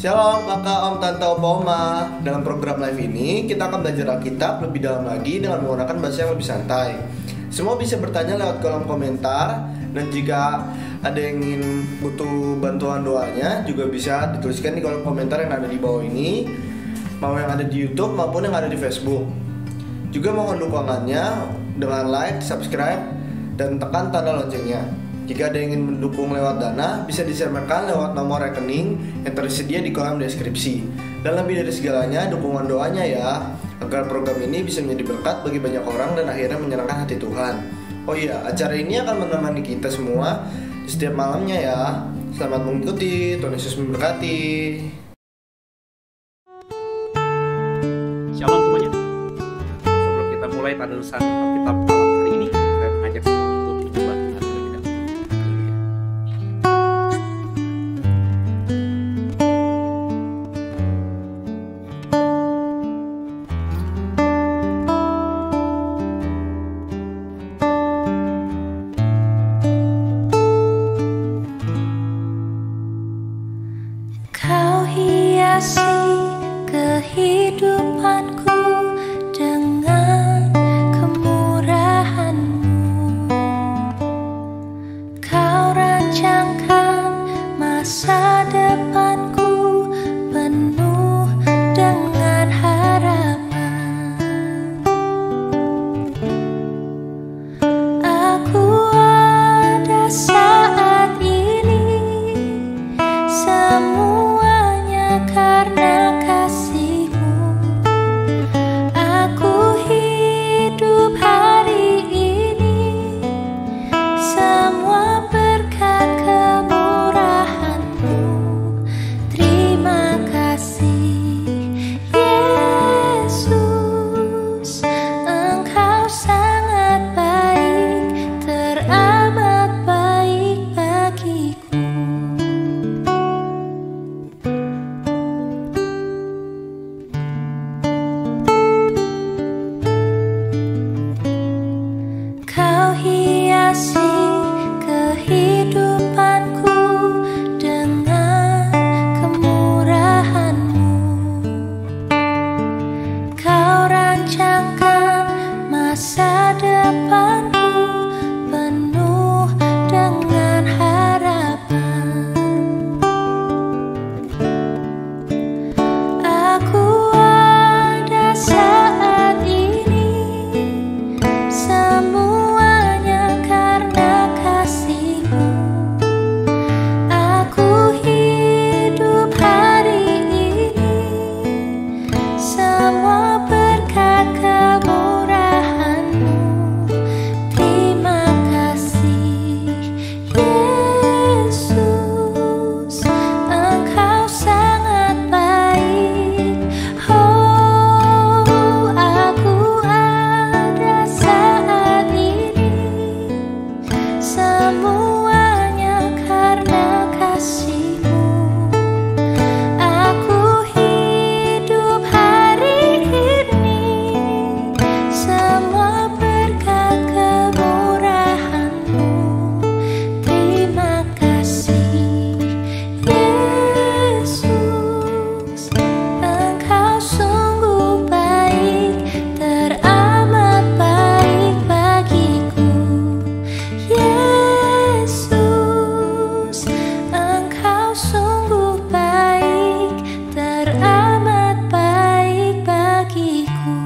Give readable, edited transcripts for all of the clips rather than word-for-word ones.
Shalom kakak, om, tante, opa, oma. Dalam program live ini kita akan belajar Alkitab lebih dalam lagi dengan menggunakan bahasa yang lebih santai. Semua bisa bertanya lewat kolom komentar. Dan jika ada yang ingin butuh bantuan doanya juga bisa dituliskan di kolom komentar yang ada di bawah ini, mau yang ada di YouTube maupun yang ada di Facebook. Juga mohon dukungannya dengan like, subscribe, dan tekan tanda loncengnya. Jika ada yang ingin mendukung lewat dana, bisa disebarkan lewat nomor rekening yang tersedia di kolom deskripsi. Dan lebih dari segalanya, dukungan doanya ya, agar program ini bisa menjadi berkat bagi banyak orang dan akhirnya menyenangkan hati Tuhan. Oh iya, acara ini akan menemani kita semua di setiap malamnya ya. Selamat mengikuti, Tuhan Yesus memberkati. Shalom semuanya. Sebelum kita mulai tadarrusan Alkitab malam hari ini, saya mengajak semua untuk menyembah Tuhan terlebih dahulu. Haleluya. Kau hiasi kehidupanku dengan kemurahan-Mu. Kau rancangkan masa depanku penuh dengan harapan. Aku ada saat ini, semuanya karena kasih-Mu. Aku hidup hari ini, semua berkat kemurahan-Mu. Terima kasih Yesus, Engkau sangat baik, teramat baik bagiku. Kau hiasi kehidupanku dengan kemurahan-Mu. Kau rancangkan masa depanku penuh dengan harapan. Aku ada saat ini, semuanya karena kasih-Mu. Aku hidup hari ini, semua berkat kemurahan-Mu. Terima kasih Yesus, Engkau sangat baik. Oh, aku ada saat ini, semuanya karena kasih-Mu. Aku hidup hari ini, semua berkat kemurahan-Mu. Terima kasih Yesus, Engkau sungguh baik, teramat baik bagiku. Yesus, Engkau sungguh baik, teramat baik bagiku.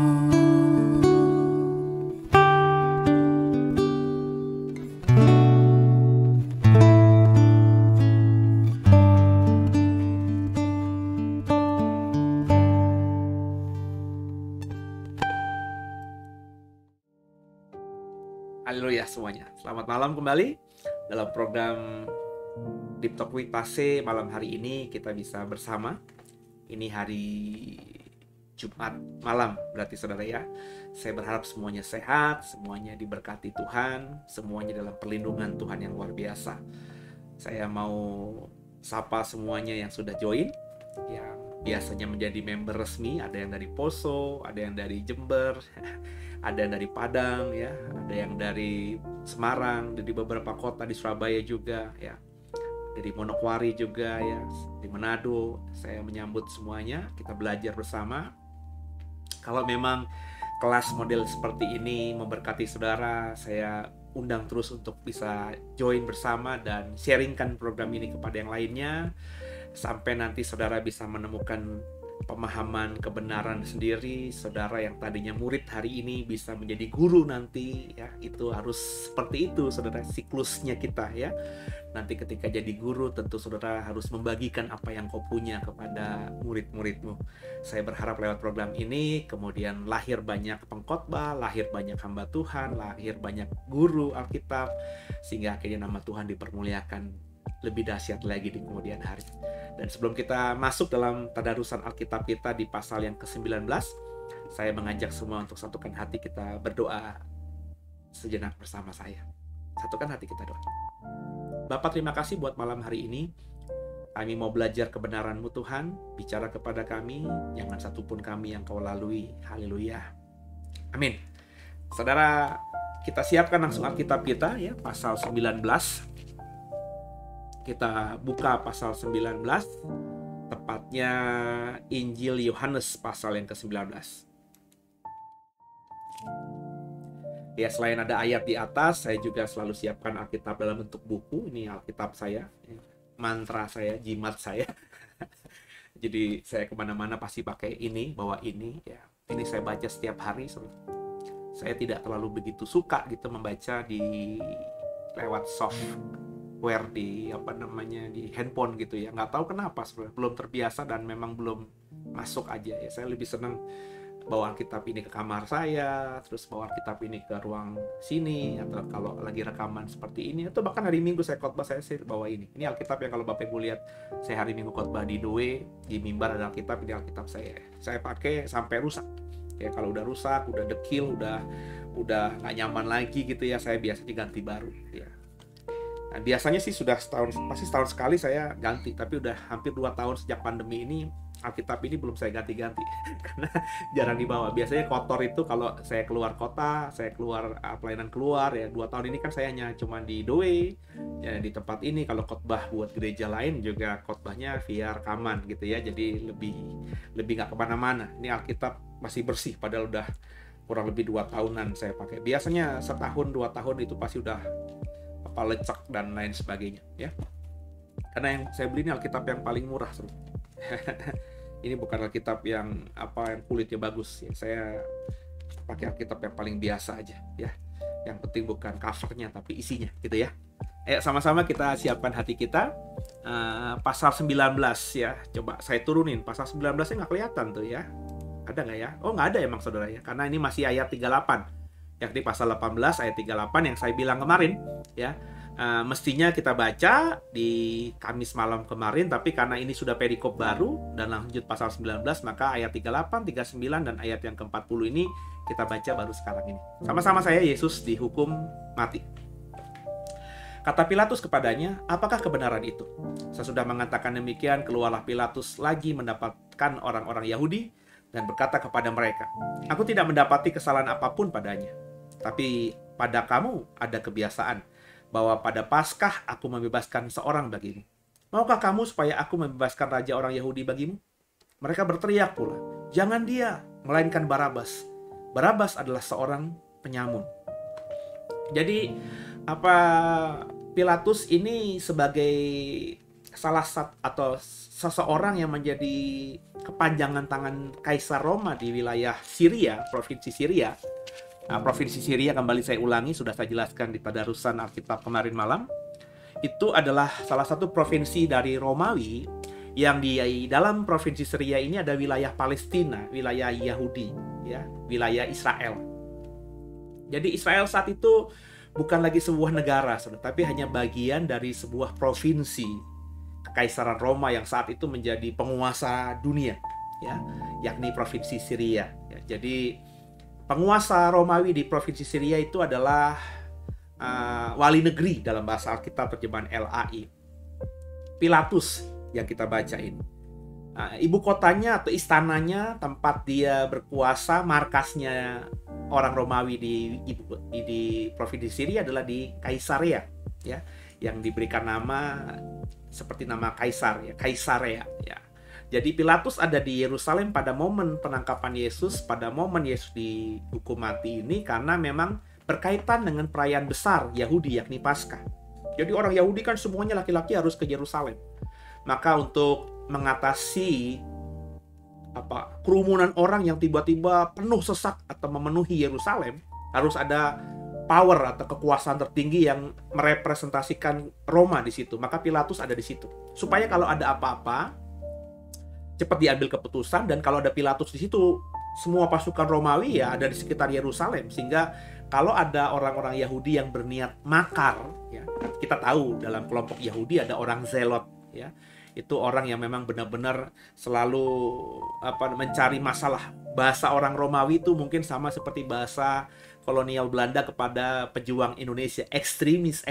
Haleluya semuanya. Selamat malam kembali dalam program Deep Talk with Pase. Malam hari ini kita bisa bersama. Ini hari Jumat malam berarti saudara ya. Saya berharap semuanya sehat, semuanya diberkati Tuhan, semuanya dalam perlindungan Tuhan yang luar biasa. Saya mau sapa semuanya yang sudah join, yang biasanya menjadi member resmi. Ada yang dari Poso, ada yang dari Jember, ada yang dari Padang ya, ada yang dari Semarang, dari beberapa kota di Surabaya juga ya. dari Manokwari juga ya, di Manado. Saya menyambut semuanya, kita belajar bersama. Kalau memang kelas model seperti ini memberkati saudara, saya undang terus untuk bisa join bersama dan sharingkan program ini kepada yang lainnya, sampai nanti saudara bisa menemukan pemahaman kebenaran sendiri. Saudara yang tadinya murid hari ini bisa menjadi guru nanti ya. Itu harus seperti itu saudara, siklusnya kita ya. Nanti ketika jadi guru tentu saudara harus membagikan apa yang kau punya kepada murid-muridmu. Saya berharap lewat program ini kemudian lahir banyak pengkhotbah, lahir banyak hamba Tuhan, lahir banyak guru Alkitab, sehingga akhirnya nama Tuhan dipermuliakan lebih dahsyat lagi di kemudian hari. Dan sebelum kita masuk dalam tadarusan Alkitab kita di pasal yang ke-19, saya mengajak semua untuk satukan hati, kita berdoa sejenak bersama saya. Satukan hati, kita doa. Bapa, terima kasih buat malam hari ini. Kami mau belajar kebenaran-Mu Tuhan. Bicara kepada kami, jangan satupun kami yang Kau lalui. Haleluya. Amin. Saudara, kita siapkan langsung Alkitab kita ya, pasal 19. Kita buka pasal 19, tepatnya Injil Yohanes pasal yang ke-19. Ya, selain ada ayat di atas, saya juga selalu siapkan Alkitab dalam bentuk buku. Ini Alkitab saya, mantra saya, jimat saya. Jadi saya kemana-mana pasti pakai ini, bawa ini. Ya, ini saya baca setiap hari. Saya tidak terlalu begitu suka gitu membaca di lewat software di di handphone gitu ya. Nggak tahu kenapa sebenarnya, belum terbiasa dan memang belum masuk aja ya. Saya lebih senang bawa Alkitab ini ke kamar saya, terus bawa Alkitab ini ke ruang sini, atau kalau lagi rekaman seperti ini, atau bahkan hari Minggu saya khotbah, saya bawa ini. Ini Alkitab yang kalau Bapak Ibu lihat, saya hari Minggu khotbah di Doe, di mimbar ada Alkitab, ini Alkitab saya pakai sampai rusak. Ya, kalau udah rusak, udah dekil, udah nggak nyaman lagi gitu ya, saya biasanya ganti baru ya. Nah, biasanya sih sudah pasti setahun sekali saya ganti, tapi udah hampir 2 tahun sejak pandemi ini Alkitab ini belum saya ganti-ganti karena jarang dibawa. Biasanya kotor itu kalau saya keluar kota, saya keluar pelayanan keluar ya. 2 tahun ini kan saya hanya cuma di Doe ya, di tempat ini. Kalau khotbah buat gereja lain juga khotbahnya via rekaman gitu ya. Jadi lebih nggak kemana-mana. Ini Alkitab masih bersih padahal udah kurang lebih 2 tahunan saya pakai. Biasanya setahun 2 tahun itu pasti udah lecek dan lain sebagainya ya. Karena yang saya beli ini Alkitab yang paling murah ini bukan Alkitab yang kulitnya bagus ya. Saya pakai Alkitab yang paling biasa aja ya. Yang penting bukan covernya tapi isinya gitu ya. Sama-sama kita siapkan hati kita. Pasal 19 ya. Coba saya turunin. Pasal 19 nya nggak kelihatan tuh ya. Ada nggak ya? Oh, nggak ada emang saudara ya. Karena ini masih ayat 38. Yakni pasal 18 ayat 38 yang saya bilang kemarin ya. Mestinya kita baca di Kamis malam kemarin, tapi karena ini sudah perikop baru dan lanjut pasal 19, maka ayat 38, 39 dan ayat yang ke-40 ini kita baca baru sekarang ini. Sama-sama saya, Yesus dihukum mati. Kata Pilatus kepadanya, apakah kebenaran itu? Sesudah mengatakan demikian, keluarlah Pilatus lagi mendapatkan orang-orang Yahudi dan berkata kepada mereka, aku tidak mendapati kesalahan apapun padanya, tapi pada kamu ada kebiasaan bahwa pada Paskah aku membebaskan seorang bagimu. Maukah kamu supaya aku membebaskan raja orang Yahudi bagimu? Mereka berteriak pula, jangan dia, melainkan Barabas. Barabas adalah seorang penyamun. Jadi Pilatus ini sebagai salah satu atau seseorang yang menjadi kepanjangan tangan Kaisar Roma di wilayah Syria, provinsi Syria. Provinsi Syria, kembali saya ulangi, sudah saya jelaskan di tadarusan Alkitab kemarin malam. Itu adalah salah satu provinsi dari Romawi yang di dalam provinsi Syria ini ada wilayah Palestina, wilayah Yahudi, ya, wilayah Israel. Jadi Israel saat itu bukan lagi sebuah negara, tapi hanya bagian dari sebuah provinsi Kekaisaran Roma yang saat itu menjadi penguasa dunia, ya, yakni provinsi Syria. Ya, jadi penguasa Romawi di provinsi Syria itu adalah wali negeri dalam bahasa Alkitab terjemahan LAI. Pilatus yang kita baca ini. Ibu kotanya atau istananya, tempat dia berkuasa, markasnya orang Romawi di provinsi Syria adalah di Kaisarea, ya, yang diberikan nama seperti nama kaisar ya, Kaisarea ya. Jadi Pilatus ada di Yerusalem pada momen penangkapan Yesus, pada momen Yesus dihukum mati ini karena memang berkaitan dengan perayaan besar Yahudi yakni Paskah. Jadi orang Yahudi kan semuanya laki-laki harus ke Yerusalem. Maka untuk mengatasi kerumunan orang yang tiba-tiba penuh sesak atau memenuhi Yerusalem, harus ada power atau kekuasaan tertinggi yang merepresentasikan Roma di situ. Maka Pilatus ada di situ. Supaya kalau ada apa-apa cepat diambil keputusan, dan kalau ada Pilatus di situ, semua pasukan Romawi ya ada di sekitar Yerusalem, sehingga kalau ada orang-orang Yahudi yang berniat makar, ya, kita tahu dalam kelompok Yahudi ada orang zelot, ya, itu orang yang memang benar-benar selalu mencari masalah. Bahasa orang Romawi itu mungkin sama seperti bahasa kolonial Belanda kepada pejuang Indonesia, ekstremis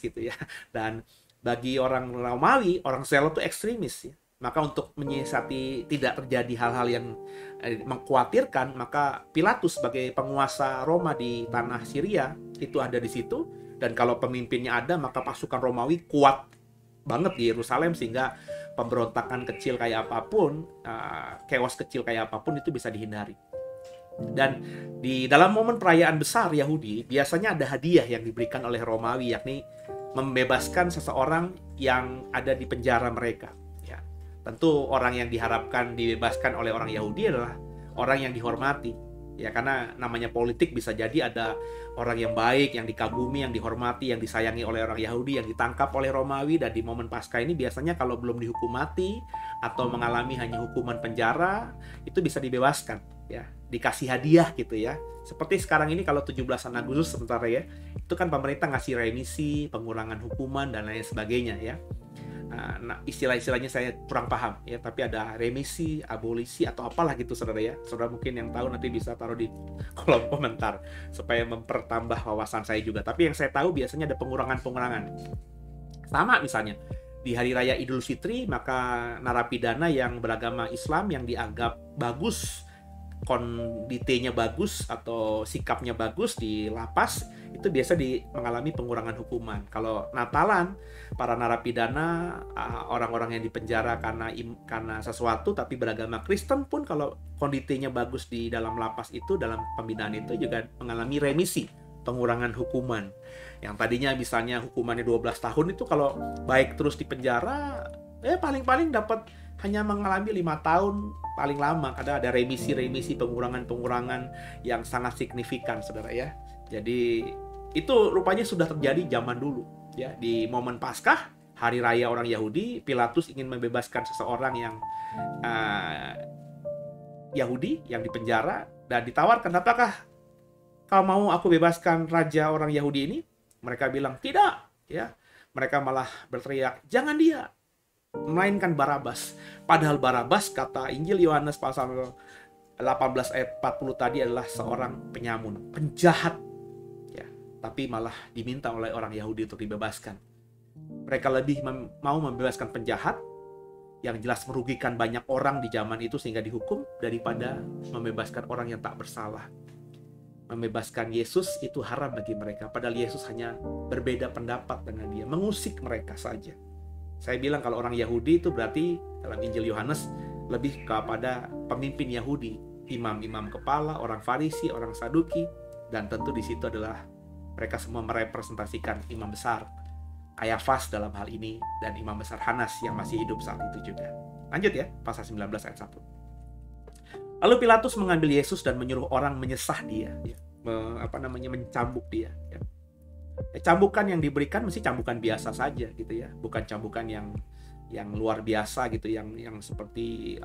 gitu ya. Dan bagi orang Romawi, orang zelot itu ekstremis ya. Maka untuk menyiasati tidak terjadi hal-hal yang mengkhawatirkan, maka Pilatus sebagai penguasa Roma di tanah Syria itu ada di situ. Dan kalau pemimpinnya ada, maka pasukan Romawi kuat banget di Yerusalem, sehingga pemberontakan kecil kayak apapun, chaos kecil kayak apapun itu bisa dihindari. Dan di dalam momen perayaan besar Yahudi, biasanya ada hadiah yang diberikan oleh Romawi, yakni membebaskan seseorang yang ada di penjara mereka. Tentu orang yang diharapkan dibebaskan oleh orang Yahudi adalah orang yang dihormati. Ya, karena namanya politik, bisa jadi ada orang yang baik, yang dikagumi, yang dihormati, yang disayangi oleh orang Yahudi, yang ditangkap oleh Romawi, dan di momen Paskah ini biasanya kalau belum dihukum mati atau mengalami hanya hukuman penjara, itu bisa dibebaskan, ya, dikasih hadiah gitu ya. Seperti sekarang ini kalau 17 Agustus sementara ya, itu kan pemerintah ngasih remisi, pengurangan hukuman dan lain sebagainya ya. Nah, istilah-istilahnya saya kurang paham ya, tapi ada remisi, abolisi atau apalah gitu saudara ya. Saudara mungkin yang tahu nanti bisa taruh di kolom komentar supaya mempertambah wawasan saya juga. Tapi yang saya tahu biasanya ada pengurangan-pengurangan. Sama misalnya di hari raya Idul Fitri, maka narapidana yang beragama Islam yang dianggap bagus, konditinya bagus atau sikapnya bagus di lapas, itu biasa mengalami pengurangan hukuman. Kalau Natalan, para narapidana, orang-orang yang dipenjara karena sesuatu tapi beragama Kristen pun kalau konditinya bagus di dalam lapas itu, dalam pembinaan itu juga mengalami remisi, pengurangan hukuman. Yang tadinya misalnya hukumannya 12 tahun itu kalau baik terus di penjara, paling-paling dapat hanya mengalami 5 tahun paling lama. Ada remisi-remisi, pengurangan-pengurangan yang sangat signifikan saudara ya. Jadi itu rupanya sudah terjadi zaman dulu ya. Di momen Paskah, hari raya orang Yahudi, Pilatus ingin membebaskan seseorang yang Yahudi yang dipenjara, dan ditawarkan, apakah kau mau aku bebaskan raja orang Yahudi ini? Mereka bilang tidak ya. Mereka malah berteriak, jangan dia, melainkan Barabas. Padahal Barabas, kata Injil Yohanes pasal 18 ayat 40 tadi, adalah seorang penyamun, penjahat ya, tapi malah diminta oleh orang Yahudi untuk dibebaskan. Mereka lebih mau membebaskan penjahat yang jelas merugikan banyak orang di zaman itu sehingga dihukum, daripada membebaskan orang yang tak bersalah. Membebaskan Yesus itu haram bagi mereka, padahal Yesus hanya berbeda pendapat dengan dia, mengusik mereka saja. Saya bilang kalau orang Yahudi itu berarti dalam Injil Yohanes lebih kepada pemimpin Yahudi, imam-imam kepala, orang Farisi, orang Saduki, dan tentu di situ adalah mereka semua merepresentasikan imam besar Kayafas dalam hal ini, dan imam besar Hanas yang masih hidup saat itu juga. Lanjut ya, pasal 19 ayat 1. Lalu Pilatus mengambil Yesus dan menyuruh orang menyesah dia, ya, mencambuk dia. Ya. Cambukan yang diberikan mesti cambukan biasa saja gitu ya, bukan cambukan yang luar biasa gitu, yang seperti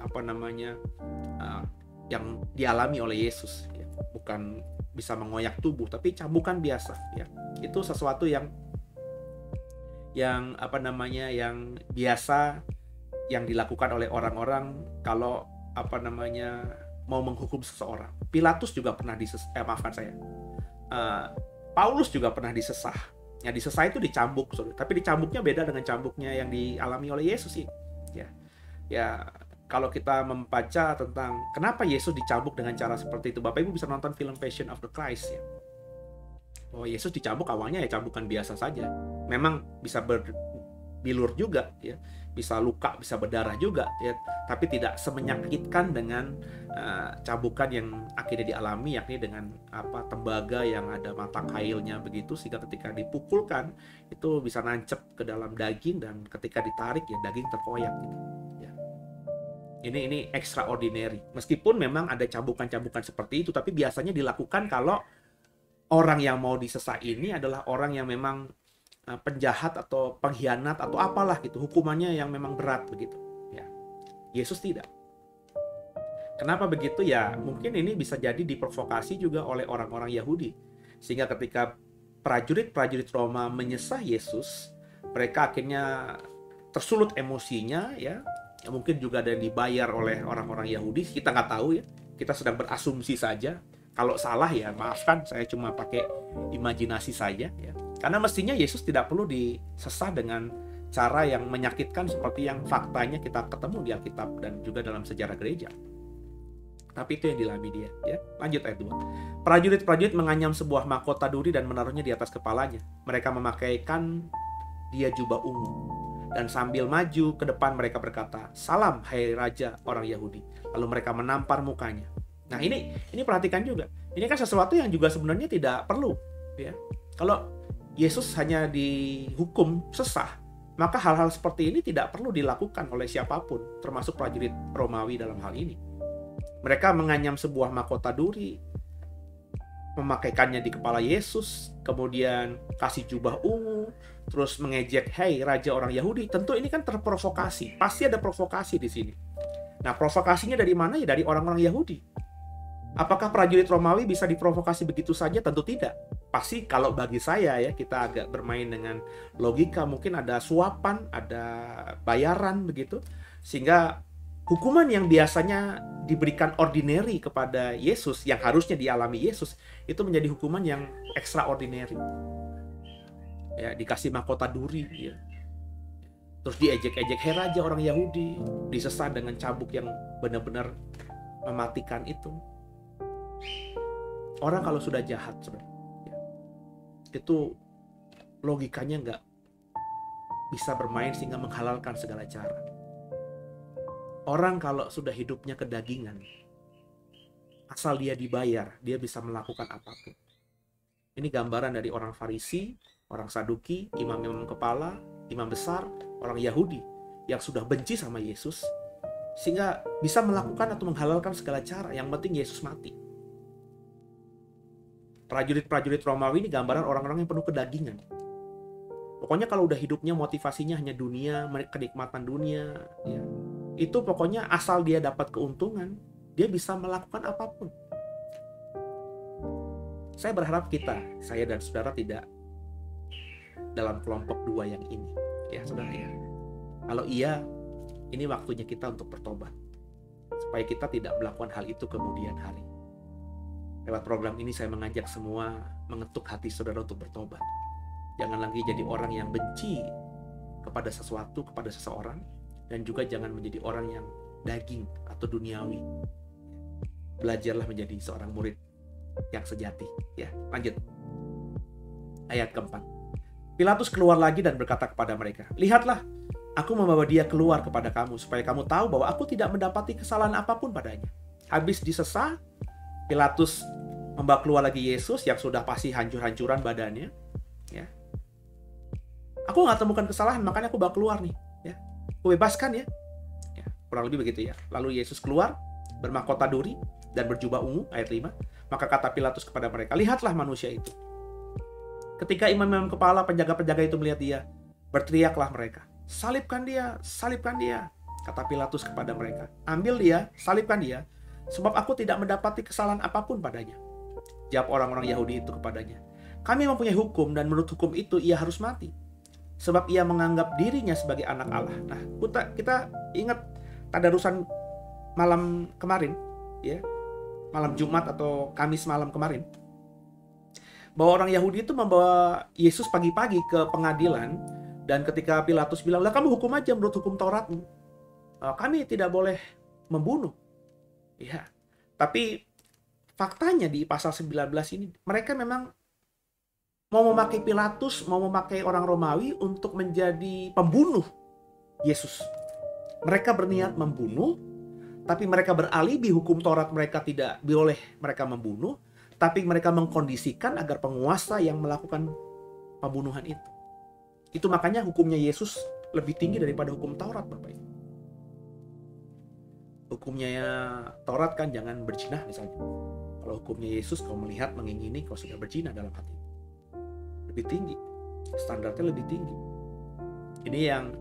yang dialami oleh Yesus. Ya. Bukan bisa mengoyak tubuh, tapi cambukan biasa. Ya. Itu sesuatu yang biasa yang dilakukan oleh orang-orang kalau mau menghukum seseorang. Pilatus juga pernah Paulus juga pernah disesah. Ya, disesah itu dicambuk, tapi dicambuknya beda dengan cambuknya yang dialami oleh Yesus ini. Ya, kalau kita membaca tentang kenapa Yesus dicambuk dengan cara seperti itu, Bapak Ibu bisa nonton film Passion of the Christ ya. Bahwa Yesus dicambuk awalnya ya cambukan biasa saja. memang bisa berbilur juga ya, bisa luka, bisa berdarah juga ya, tapi tidak semenyakitkan dengan cabukan yang akhirnya dialami, yakni dengan tembaga yang ada mata kailnya begitu, sehingga ketika dipukulkan itu bisa nancep ke dalam daging, dan ketika ditarik ya daging terkoyak gitu ya. Ini extraordinary. Meskipun memang ada cabukan-cabukan seperti itu, tapi biasanya dilakukan kalau orang yang mau disesah ini adalah orang yang memang penjahat atau pengkhianat atau apalah gitu, hukumannya yang memang berat begitu ya. Yesus tidak. Kenapa begitu ya? Mungkin ini bisa jadi diprovokasi juga oleh orang-orang Yahudi, sehingga ketika prajurit-prajurit Roma menyesah Yesus, mereka akhirnya tersulut emosinya ya. Mungkin juga ada yang dibayar oleh orang-orang Yahudi, kita nggak tahu ya, kita sedang berasumsi saja. Kalau salah ya maafkan, saya cuma pakai imajinasi saja ya. Karena mestinya Yesus tidak perlu disesah dengan cara yang menyakitkan seperti yang faktanya kita ketemu di Alkitab dan juga dalam sejarah gereja. Tapi itu yang dialami dia ya. Lanjut ayat 2. Prajurit-prajurit menganyam sebuah mahkota duri dan menaruhnya di atas kepalanya. Mereka memakaikan dia jubah ungu, dan sambil maju ke depan mereka berkata, "Salam hai raja orang Yahudi." Lalu mereka menampar mukanya. Nah, ini perhatikan juga. Ini kan sesuatu yang juga sebenarnya tidak perlu ya. Kalau Yesus hanya dihukum sesah, maka hal-hal seperti ini tidak perlu dilakukan oleh siapapun, termasuk prajurit Romawi dalam hal ini. Mereka menganyam sebuah mahkota duri, memakaikannya di kepala Yesus, kemudian kasih jubah ungu, terus mengejek, "Hei raja orang Yahudi." Tentu ini kan terprovokasi. Pasti ada provokasi di sini. Nah, provokasinya dari mana? Ya dari orang-orang Yahudi. Apakah prajurit Romawi bisa diprovokasi begitu saja? Tentu tidak. Pasti kalau bagi saya ya, kita agak bermain dengan logika, mungkin ada suapan, ada bayaran begitu, sehingga hukuman yang biasanya diberikan ordinary kepada Yesus, yang harusnya dialami Yesus, itu menjadi hukuman yang extraordinary. Ya, dikasih mahkota duri ya. Terus diejek-ejek, "Hei raja orang Yahudi," disesah dengan cabuk yang benar-benar mematikan itu. Orang kalau sudah jahat sebenarnya ya, itu logikanya nggak bisa bermain sehingga menghalalkan segala cara. Orang kalau sudah hidupnya kedagingan, asal dia dibayar, dia bisa melakukan apapun. Ini gambaran dari orang Farisi, orang Saduki, imam-imam kepala, imam besar, orang Yahudi yang sudah benci sama Yesus, sehingga bisa melakukan atau menghalalkan segala cara. Yang penting Yesus mati. Prajurit-prajurit Romawi ini gambaran orang-orang yang penuh kedagingan. Pokoknya kalau udah hidupnya motivasinya hanya dunia, kenikmatan dunia, ya, itu pokoknya asal dia dapat keuntungan, dia bisa melakukan apapun. Saya berharap saya dan saudara tidak dalam kelompok dua yang ini. Ya saudara ya. Kalau iya, ini waktunya kita untuk bertobat. Supaya kita tidak melakukan hal itu kemudian hari. Lewat program ini saya mengajak semua mengetuk hati saudara untuk bertobat. Jangan lagi jadi orang yang benci kepada sesuatu, kepada seseorang. Dan juga jangan menjadi orang yang daging atau duniawi. Belajarlah menjadi seorang murid yang sejati. Ya, lanjut. Ayat keempat. Pilatus keluar lagi dan berkata kepada mereka, "Lihatlah, aku membawa dia keluar kepada kamu, supaya kamu tahu bahwa aku tidak mendapati kesalahan apapun padanya." Habis disesah, Pilatus membawa keluar lagi Yesus yang sudah pasti hancur-hancuran badannya. Ya. "Aku nggak temukan kesalahan, makanya aku bawa keluar nih. Ya. Aku bebaskan ya." Ya, kurang lebih begitu ya. Lalu Yesus keluar, bermahkota duri dan berjubah ungu, ayat 5. Maka kata Pilatus kepada mereka, "Lihatlah manusia itu." Ketika imam-imam kepala, penjaga-penjaga itu melihat dia, berteriaklah mereka, "Salibkan dia, salibkan dia." Kata Pilatus kepada mereka, "Ambil dia, salibkan dia, sebab aku tidak mendapati kesalahan apapun padanya." Jawab orang-orang Yahudi itu kepadanya, "Kami mempunyai hukum, dan menurut hukum itu ia harus mati, sebab ia menganggap dirinya sebagai anak Allah." Nah, kita ingat tadarusan malam kemarin, ya, malam Jumat atau Kamis malam kemarin, bahwa orang Yahudi itu membawa Yesus pagi-pagi ke pengadilan, dan ketika Pilatus bilang, "Lah kamu hukum aja menurut hukum Tauratmu, kami tidak boleh membunuh." Ya, tapi faktanya di pasal 19 ini mereka memang mau memakai Pilatus, mau memakai orang Romawi untuk menjadi pembunuh Yesus. Mereka berniat membunuh, tapi mereka beralibi hukum Taurat mereka tidak boleh mereka membunuh, tapi mereka mengkondisikan agar penguasa yang melakukan pembunuhan itu. Itu makanya hukumnya Yesus lebih tinggi daripada hukum Taurat, Bapak Ibu. Hukumnya Taurat kan jangan berzina misalnya. Kalau hukumnya Yesus, kau melihat, mengingini, kau sudah berzina dalam hati. Lebih tinggi, standarnya lebih tinggi. Ini yang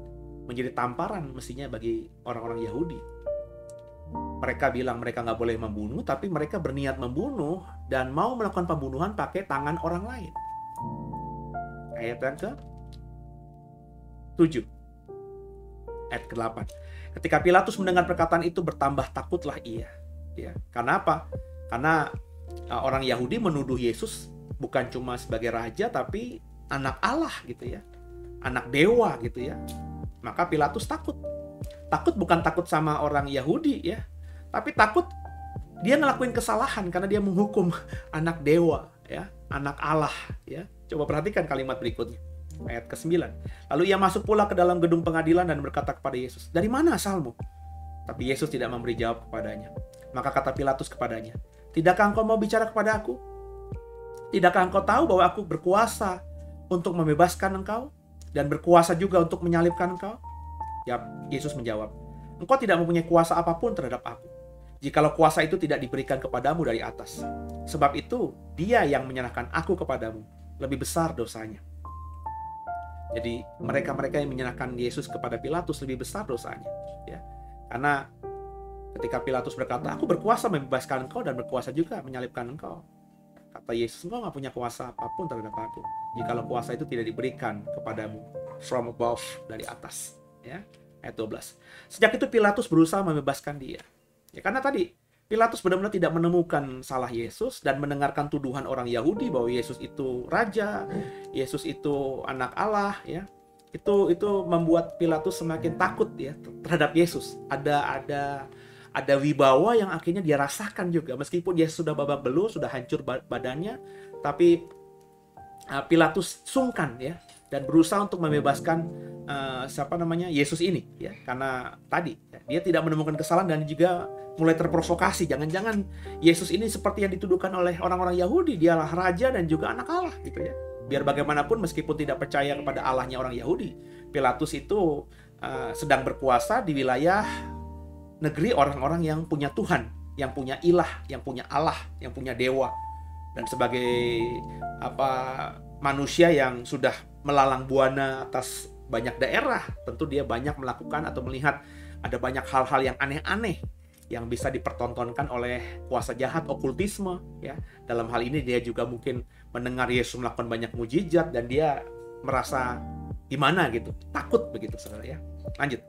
menjadi tamparan mestinya bagi orang-orang Yahudi. Mereka bilang mereka nggak boleh membunuh, tapi mereka berniat membunuh dan mau melakukan pembunuhan pakai tangan orang lain. Ayat yang ke-7, ayat ke-8. Ketika Pilatus mendengar perkataan itu, bertambah takutlah ia. Ya, karena apa? Karena orang Yahudi menuduh Yesus bukan cuma sebagai raja, tapi anak Allah gitu ya, anak dewa gitu ya. Maka Pilatus takut. Takut bukan takut sama orang Yahudi ya, tapi takut dia ngelakuin kesalahan karena dia menghukum anak dewa ya, anak Allah ya. Coba perhatikan kalimat berikutnya, ayat ke-9. Lalu ia masuk pula ke dalam gedung pengadilan dan berkata kepada Yesus, "Dari mana asalmu?" Tapi Yesus tidak memberi jawab kepadanya. Maka kata Pilatus kepadanya, "Tidakkah engkau mau bicara kepada aku? Tidakkah engkau tahu bahwa aku berkuasa untuk membebaskan engkau dan berkuasa juga untuk menyalibkan engkau?" Ya, Yesus menjawab, "Engkau tidak mempunyai kuasa apapun terhadap aku, jikalau kuasa itu tidak diberikan kepadamu dari atas. Sebab itu, dia yang menyerahkan aku kepadamu lebih besar dosanya." Jadi mereka-mereka yang menyerahkan Yesus kepada Pilatus lebih besar dosanya, ya. Karena ketika Pilatus berkata, "Aku berkuasa membebaskan engkau dan berkuasa juga menyalibkan engkau," kata Yesus, "Engkau nggak punya kuasa apapun terhadap aku, jikalau kuasa itu tidak diberikan kepadamu from above, dari atas." Ya, ayat 12. Sejak itu Pilatus berusaha membebaskan dia. Ya, karena tadi Pilatus benar-benar tidak menemukan salah Yesus dan mendengarkan tuduhan orang Yahudi bahwa Yesus itu raja, Yesus itu anak Allah ya. Itu membuat Pilatus semakin takut ya terhadap Yesus. Ada wibawa yang akhirnya dia rasakan juga, meskipun Yesus sudah babak belur, sudah hancur badannya, tapi Pilatus sungkan ya dan berusaha untuk membebaskan Yesus ini ya, karena tadi ya, dia tidak menemukan kesalahan dan juga mulai terprovokasi, jangan-jangan Yesus ini seperti yang dituduhkan oleh orang-orang Yahudi, dialah raja dan juga anak Allah gitu ya. Biar bagaimanapun meskipun tidak percaya kepada Allahnya orang Yahudi, Pilatus itu sedang berkuasa di wilayah negeri orang-orang yang punya Tuhan, yang punya ilah, yang punya Allah, yang punya dewa. Dan sebagai manusia yang sudah melalang buana atas banyak daerah, tentu dia banyak melakukan atau melihat ada banyak hal-hal yang aneh-aneh yang bisa dipertontonkan oleh kuasa jahat, okultisme ya. Dalam hal ini dia juga mungkin mendengar Yesus melakukan banyak mujizat dan dia merasa gimana gitu, takut begitu saudara ya. Lanjut.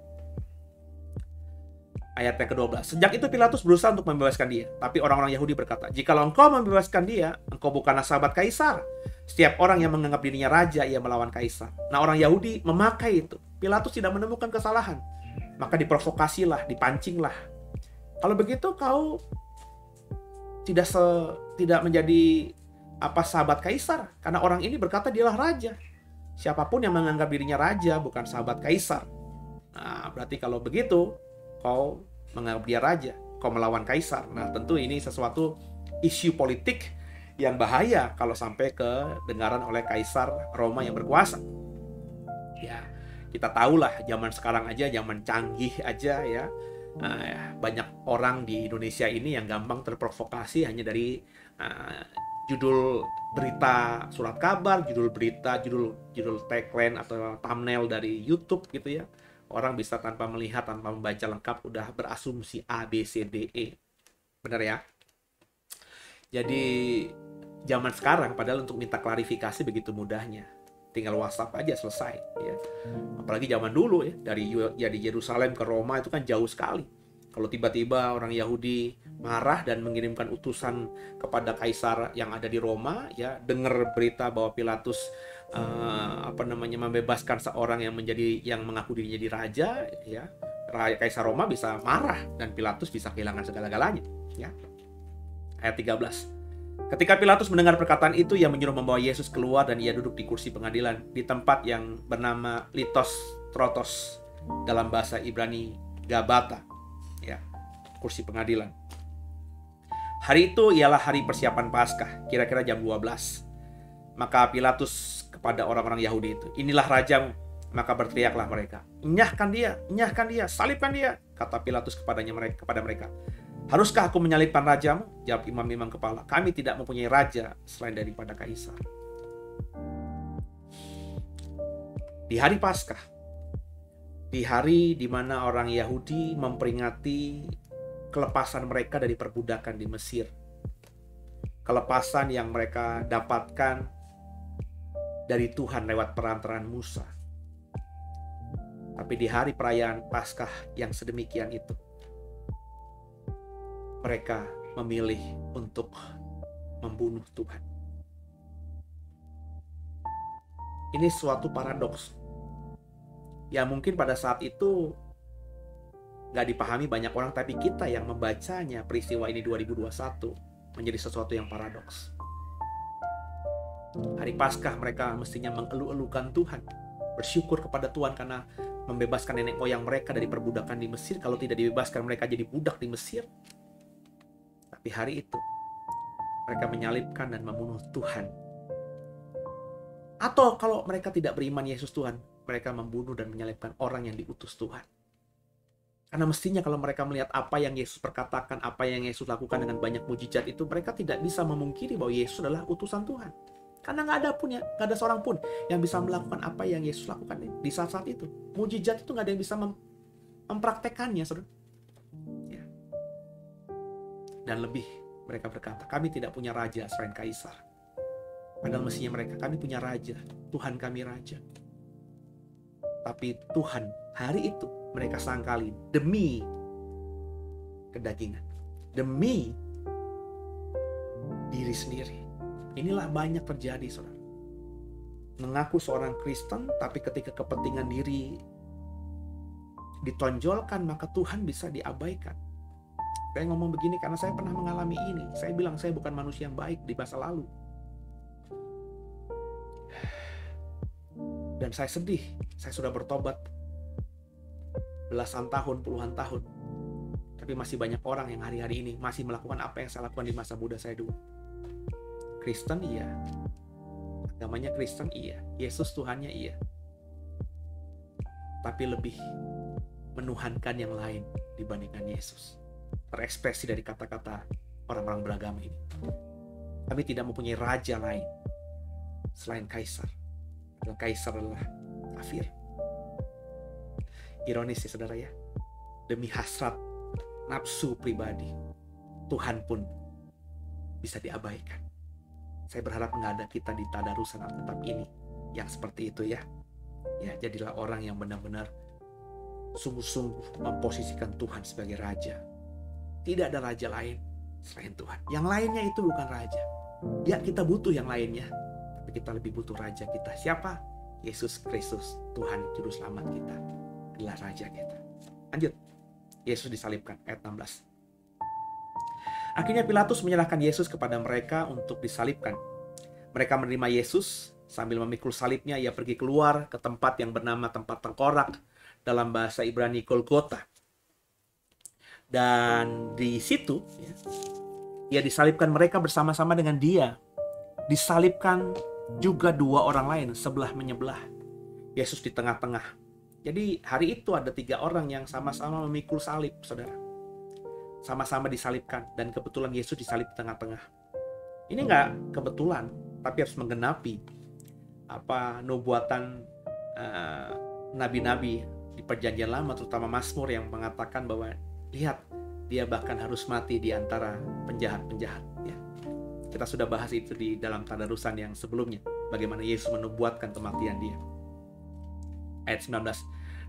Ayat yang ke-12. Sejak itu Pilatus berusaha untuk membebaskan dia, tapi orang-orang Yahudi berkata, "Jikalau engkau membebaskan dia, engkau bukanlah sahabat Kaisar. Setiap orang yang menganggap dirinya raja, ia melawan Kaisar." Nah, orang Yahudi memakai itu. Pilatus tidak menemukan kesalahan, maka diprovokasilah, dipancinglah. Kalau begitu kau tidak menjadi sahabat Kaisar, karena orang ini berkata dialah raja. Siapapun yang menganggap dirinya raja bukan sahabat Kaisar. Nah, berarti kalau begitu kau menganggap dia raja, kau melawan Kaisar. Nah, tentu ini sesuatu isu politik yang bahaya kalau sampai kedengaran oleh Kaisar Roma yang berkuasa. Ya, kita tahulah zaman sekarang aja, zaman canggih aja ya. Banyak orang di Indonesia ini yang gampang terprovokasi hanya dari judul berita surat kabar, judul berita, judul tagline atau thumbnail dari YouTube gitu ya. Orang bisa tanpa melihat, tanpa membaca lengkap udah berasumsi A, B, C, D, E. Benar ya? Jadi zaman sekarang padahal untuk minta klarifikasi begitu mudahnya. Tinggal WhatsApp aja selesai ya. Apalagi zaman dulu ya, dari Yerusalem ke Roma itu kan jauh sekali. Kalau tiba-tiba orang Yahudi marah dan mengirimkan utusan kepada Kaisar yang ada di Roma ya, dengar berita bahwa Pilatus membebaskan seorang yang mengaku dirinya di raja ya, Kaisar Roma bisa marah dan Pilatus bisa kehilangan segala-galanya ya. Ayat 13. Ketika Pilatus mendengar perkataan itu, ia menyuruh membawa Yesus keluar dan ia duduk di kursi pengadilan di tempat yang bernama Litos Trotos, dalam bahasa Ibrani Gabata, ya, kursi pengadilan. Hari itu ialah hari persiapan Paskah, kira-kira jam 12. Maka Pilatus kepada orang-orang Yahudi itu, "Inilah rajamu." Maka berteriaklah mereka, "Enyahkan dia, salibkan dia," kata Pilatus kepada mereka. "Haruskah aku menyalibkan rajamu?" Jawab imam-imam kepala, "Kami tidak mempunyai raja selain daripada Kaisar." Di hari Paskah, di hari di mana orang Yahudi memperingati kelepasan mereka dari perbudakan di Mesir, kelepasan yang mereka dapatkan dari Tuhan lewat perantaraan Musa. Tapi di hari perayaan Paskah yang sedemikian itu, mereka memilih untuk membunuh Tuhan. Ini suatu paradoks yang mungkin pada saat itu gak dipahami banyak orang, tapi kita yang membacanya peristiwa ini 2021 menjadi sesuatu yang paradoks. Hari Paskah mereka mestinya mengeluh-elukan Tuhan, bersyukur kepada Tuhan karena membebaskan nenek moyang mereka dari perbudakan di Mesir. Kalau tidak dibebaskan, mereka jadi budak di Mesir. Tapi hari itu mereka menyalibkan dan membunuh Tuhan. Atau kalau mereka tidak beriman Yesus Tuhan, mereka membunuh dan menyalibkan orang yang diutus Tuhan. Karena mestinya kalau mereka melihat apa yang Yesus perkatakan, apa yang Yesus lakukan dengan banyak mujizat itu, mereka tidak bisa memungkiri bahwa Yesus adalah utusan Tuhan. Karena nggak ada seorang pun yang bisa melakukan apa yang Yesus lakukan di saat-saat itu. Mujizat itu nggak ada yang bisa mempraktekannya, saudara. Ya. Dan lebih, mereka berkata, "Kami tidak punya raja selain Kaisar." Padahal mestinya mereka, "Kami punya raja, Tuhan kami raja." Tapi Tuhan hari itu mereka sangkali demi kedagingan, demi diri sendiri. Inilah banyak terjadi, saudara. Mengaku seorang Kristen, tapi ketika kepentingan diri ditonjolkan, maka Tuhan bisa diabaikan. Saya ngomong begini karena saya pernah mengalami ini. Saya bilang saya bukan manusia yang baik di masa lalu. Dan saya sedih. Saya sudah bertobat belasan tahun, puluhan tahun. Tapi masih banyak orang yang hari-hari ini masih melakukan apa yang saya lakukan di masa muda saya dulu. Kristen iya, agamanya Kristen iya, Yesus Tuhannya iya, tapi lebih menuhankan yang lain dibandingkan Yesus. Terekspresi dari kata-kata orang-orang beragama ini. Kami tidak mempunyai raja lain selain Kaisar. Dan Kaisar adalah kafir. Ironis ya saudara ya, demi hasrat nafsu pribadi, Tuhan pun bisa diabaikan. Saya berharap nggak ada kita di tadarusan Alkitab ini yang seperti itu ya. Ya, jadilah orang yang benar-benar sungguh-sungguh memposisikan Tuhan sebagai raja. Tidak ada raja lain selain Tuhan. Yang lainnya itu bukan raja. Ya, kita butuh yang lainnya, tapi kita lebih butuh raja kita. Siapa? Yesus Kristus, Tuhan Juru Selamat kita. Adalah raja kita. Lanjut. Yesus disalibkan, ayat 16. Akhirnya Pilatus menyerahkan Yesus kepada mereka untuk disalibkan. Mereka menerima Yesus, sambil memikul salibnya ia pergi keluar ke tempat yang bernama tempat tengkorak, dalam bahasa Ibrani Golgota. Dan di situ ya, ia disalibkan mereka bersama-sama dengan dia. Disalibkan juga dua orang lain sebelah menyebelah. Yesus di tengah-tengah. Jadi hari itu ada 3 orang yang sama-sama memikul salib, saudara. Sama-sama disalibkan, dan kebetulan Yesus disalib di tengah-tengah. Ini nggak kebetulan, tapi harus menggenapi apa nubuatan nabi-nabi di Perjanjian Lama, terutama Mazmur yang mengatakan bahwa lihat, dia bahkan harus mati di antara penjahat-penjahat. Ya. Kita sudah bahas itu di dalam tadarusan yang sebelumnya, bagaimana Yesus menubuatkan kematian dia. Ayat 19.